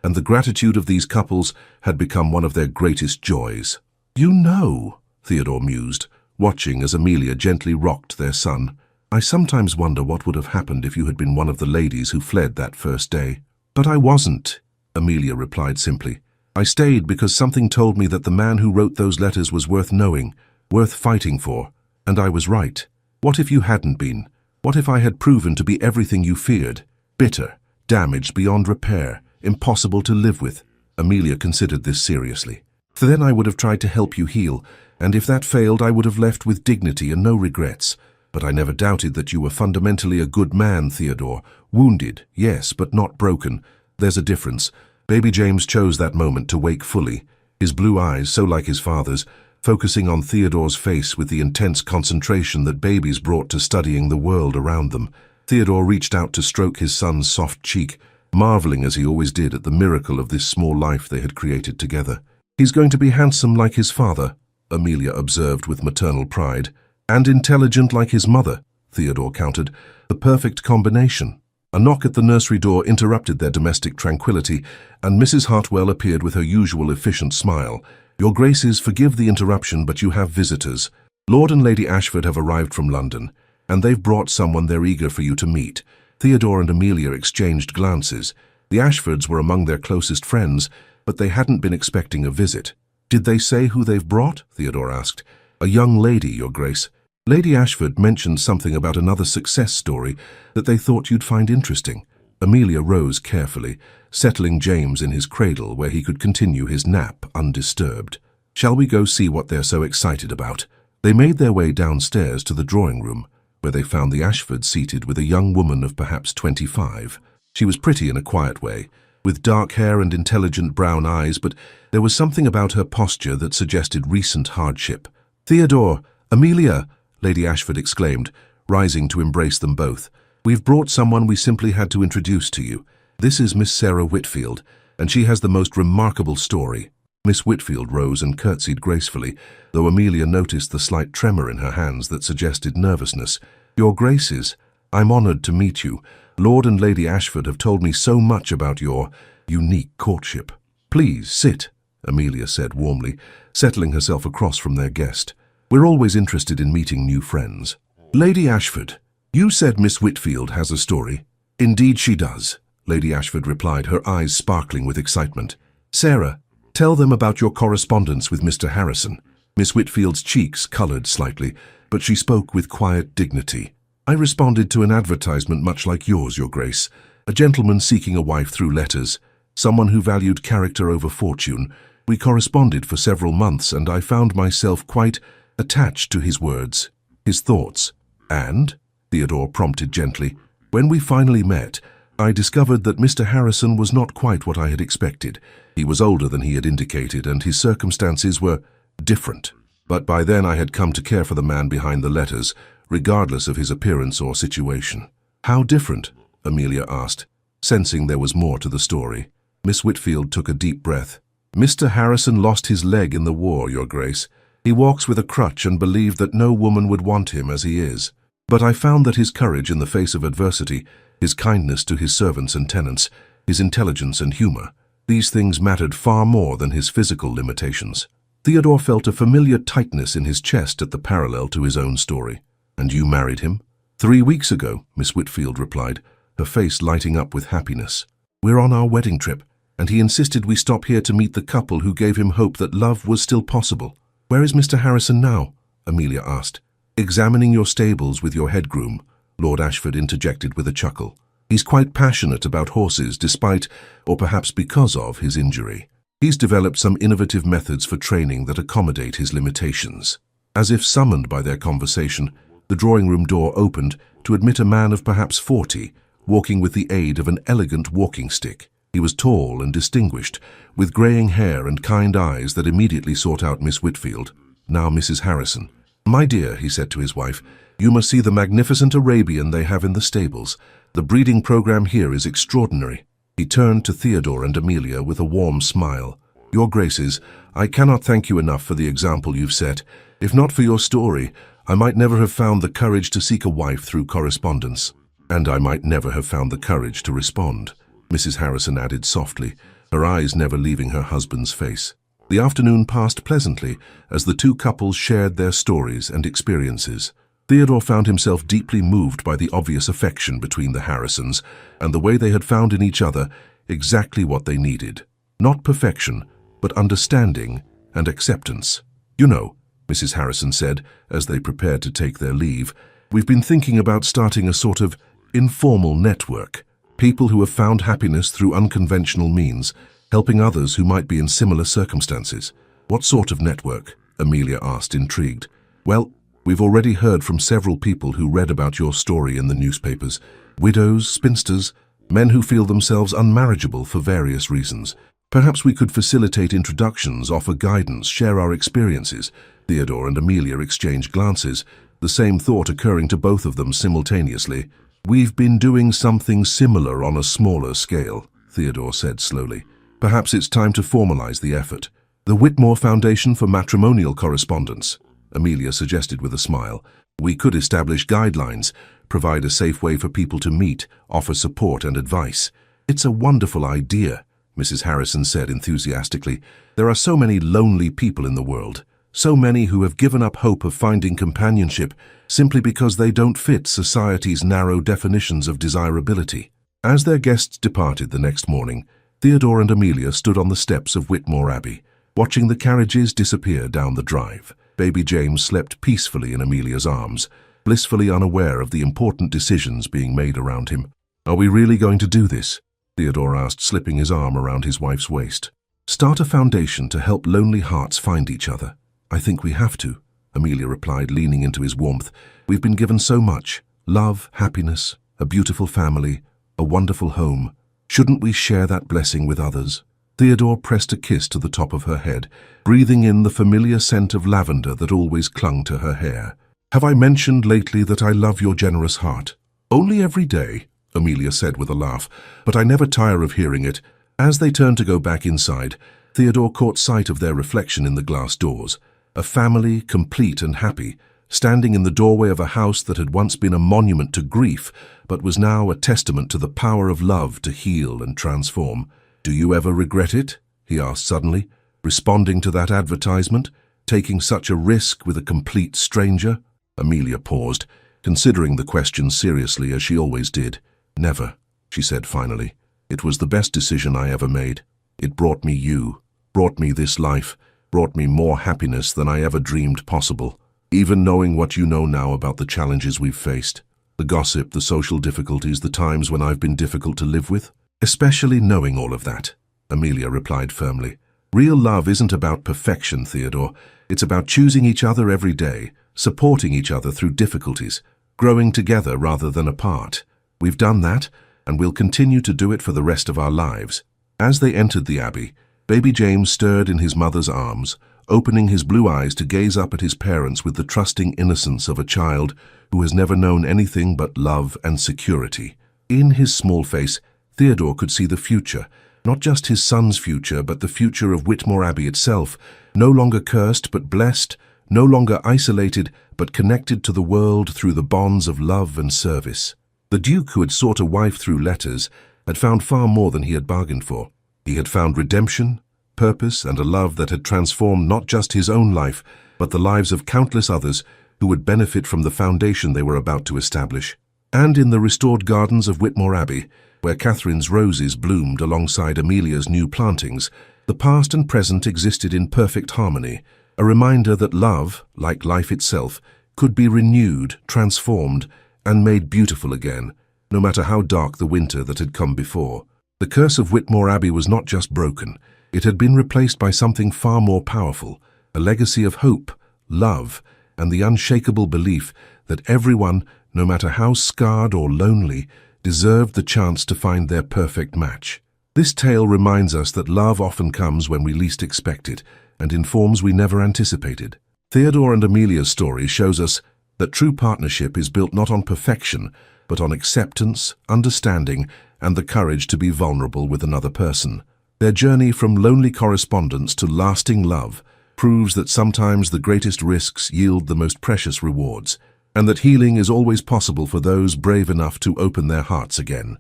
and the gratitude of these couples had become one of their greatest joys. "You know," Theodore mused, watching as Amelia gently rocked their son, "I sometimes wonder what would have happened if you had been one of the ladies who fled that first day." "But I wasn't," Amelia replied simply. "I stayed because something told me that the man who wrote those letters was worth knowing, worth fighting for, and I was right. What if you hadn't been? What if I had proven to be everything you feared? Bitter, damaged beyond repair, impossible to live with?" Amelia considered this seriously. "Then I would have tried to help you heal, and if that failed I would have left with dignity and no regrets. But I never doubted that you were fundamentally a good man, Theodore. Wounded, yes, but not broken. There's a difference." Baby James chose that moment to wake fully, his blue eyes, so like his father's, focusing on Theodore's face with the intense concentration that babies brought to studying the world around them. Theodore reached out to stroke his son's soft cheek, marveling as he always did at the miracle of this small life they had created together. "He's going to be handsome like his father," Amelia observed with maternal pride. "And intelligent like his mother," Theodore countered. "The perfect combination." A knock at the nursery door interrupted their domestic tranquility, and Mrs. Hartwell appeared with her usual efficient smile. "Your Graces, forgive the interruption, but you have visitors. Lord and Lady Ashford have arrived from London, and they've brought someone they're eager for you to meet." Theodore and Amelia exchanged glances. The Ashfords were among their closest friends, but they hadn't been expecting a visit. "Did they say who they've brought?" Theodore asked. "A young lady, Your Grace. Lady Ashford mentioned something about another success story that they thought you'd find interesting." Amelia rose carefully, settling James in his cradle where he could continue his nap undisturbed. "Shall we go see what they're so excited about?" They made their way downstairs to the drawing room, where they found the Ashfords seated with a young woman of perhaps 25. She was pretty in a quiet way, with dark hair and intelligent brown eyes, but there was something about her posture that suggested recent hardship. "Theodore! Amelia!" Lady Ashford exclaimed, rising to embrace them both. "We've brought someone we simply had to introduce to you. This is Miss Sarah Whitfield, and she has the most remarkable story." Miss Whitfield rose and curtsied gracefully, though Amelia noticed the slight tremor in her hands that suggested nervousness. "Your Graces, I'm honored to meet you. Lord and Lady Ashford have told me so much about your unique courtship." "Please sit," Amelia said warmly, settling herself across from their guest. "We're always interested in meeting new friends." "Lady Ashford, you said Miss Whitfield has a story." "Indeed she does," Lady Ashford replied, her eyes sparkling with excitement. "Sarah, tell them about your correspondence with Mr. Harrison." Miss Whitfield's cheeks coloured slightly, but she spoke with quiet dignity. "I responded to an advertisement much like yours, Your Grace. A gentleman seeking a wife through letters, someone who valued character over fortune. We corresponded for several months, and I found myself quite attached to his words, his thoughts. And," Theodore prompted gently, "when we finally met, I discovered that Mr. Harrison was not quite what I had expected. He was older than he had indicated, and his circumstances were different. But by then I had come to care for the man behind the letters, regardless of his appearance or situation." "How different?" Amelia asked, sensing there was more to the story. Miss Whitfield took a deep breath. "Mr. Harrison lost his leg in the war, Your Grace. He walks with a crutch and believed that no woman would want him as he is. But I found that his courage in the face of adversity, his kindness to his servants and tenants, his intelligence and humor, these things mattered far more than his physical limitations." Theodore felt a familiar tightness in his chest at the parallel to his own story. "And you married him?" "3 weeks ago," Miss Whitfield replied, her face lighting up with happiness. "We're on our wedding trip, and he insisted we stop here to meet the couple who gave him hope that love was still possible." "Where is Mr. Harrison now?" Amelia asked. "Examining your stables with your head groom," Lord Ashford interjected with a chuckle. "He's quite passionate about horses despite, or perhaps because of, his injury. He's developed some innovative methods for training that accommodate his limitations." As if summoned by their conversation, the drawing-room door opened to admit a man of perhaps 40, walking with the aid of an elegant walking stick. He was tall and distinguished, with greying hair and kind eyes that immediately sought out Miss Whitfield, now Mrs. Harrison. "My dear," he said to his wife, "you must see the magnificent Arabian they have in the stables. The breeding program here is extraordinary." He turned to Theodore and Amelia with a warm smile. "Your Graces, I cannot thank you enough for the example you've set. If not for your story, I might never have found the courage to seek a wife through correspondence. And I might never have found the courage to respond," Mrs. Harrison added softly, her eyes never leaving her husband's face. The afternoon passed pleasantly as the two couples shared their stories and experiences. Theodore found himself deeply moved by the obvious affection between the Harrisons and the way they had found in each other exactly what they needed. Not perfection, but understanding and acceptance. "You know," Mrs. Harrison said as they prepared to take their leave, "we've been thinking about starting a sort of informal network. People who have found happiness through unconventional means, helping others who might be in similar circumstances." "What sort of network?" Amelia asked, intrigued. "Well, we've already heard from several people who read about your story in the newspapers. Widows, spinsters, men who feel themselves unmarriageable for various reasons. Perhaps we could facilitate introductions, offer guidance, share our experiences." Theodore and Amelia exchanged glances, the same thought occurring to both of them simultaneously. "We've been doing something similar on a smaller scale," Theodore said slowly. "Perhaps it's time to formalize the effort." "The Whitmore Foundation for Matrimonial Correspondence," Amelia suggested with a smile. "We could establish guidelines, provide a safe way for people to meet, offer support and advice." "It's a wonderful idea," Mrs. Harrison said enthusiastically. "There are so many lonely people in the world, so many who have given up hope of finding companionship simply because they don't fit society's narrow definitions of desirability." As their guests departed the next morning, Theodore and Amelia stood on the steps of Whitmore Abbey, watching the carriages disappear down the drive. Baby James slept peacefully in Amelia's arms, blissfully unaware of the important decisions being made around him. "Are we really going to do this?" Theodore asked, slipping his arm around his wife's waist. "Start a foundation to help lonely hearts find each other. I think we have to," Amelia replied, leaning into his warmth. "We've been given so much: love, happiness, a beautiful family, a wonderful home. Shouldn't we share that blessing with others?" Theodore pressed a kiss to the top of her head, breathing in the familiar scent of lavender that always clung to her hair. "Have I mentioned lately that I love your generous heart?" "Only every day," Amelia said with a laugh, "but I never tire of hearing it." As they turned to go back inside, Theodore caught sight of their reflection in the glass doors. A family, complete and happy, standing in the doorway of a house that had once been a monument to grief, but was now a testament to the power of love to heal and transform. "Do you ever regret it?" he asked suddenly, "responding to that advertisement, taking such a risk with a complete stranger?" Amelia paused, considering the question seriously as she always did. "Never," she said finally. "It was the best decision I ever made. It brought me you, brought me this life. brought me more happiness than I ever dreamed possible. Even knowing what you know now about the challenges we've faced, the gossip, the social difficulties, the times when I've been difficult to live with, especially knowing all of that, Amelia replied firmly. Real love isn't about perfection, Theodore. It's about choosing each other every day, supporting each other through difficulties, growing together rather than apart. We've done that, and we'll continue to do it for the rest of our lives. As they entered the abbey, baby James stirred in his mother's arms, opening his blue eyes to gaze up at his parents with the trusting innocence of a child who has never known anything but love and security. In his small face, Theodore could see the future, not just his son's future, but the future of Whitmore Abbey itself, no longer cursed but blessed, no longer isolated but connected to the world through the bonds of love and service. The Duke, who had sought a wife through letters, had found far more than he had bargained for. He had found redemption, purpose, and a love that had transformed not just his own life, but the lives of countless others who would benefit from the foundation they were about to establish. And in the restored gardens of Whitmore Abbey, where Catherine's roses bloomed alongside Amelia's new plantings, the past and present existed in perfect harmony, a reminder that love, like life itself, could be renewed, transformed, and made beautiful again, no matter how dark the winter that had come before. The curse of Whitmore Abbey was not just broken, it had been replaced by something far more powerful, a legacy of hope, love, and the unshakable belief that everyone, no matter how scarred or lonely, deserved the chance to find their perfect match. This tale reminds us that love often comes when we least expect it, and in forms we never anticipated. Theodore and Amelia's story shows us that true partnership is built not on perfection, but on acceptance, understanding, and the courage to be vulnerable with another person. Their journey from lonely correspondence to lasting love proves that sometimes the greatest risks yield the most precious rewards, and that healing is always possible for those brave enough to open their hearts again.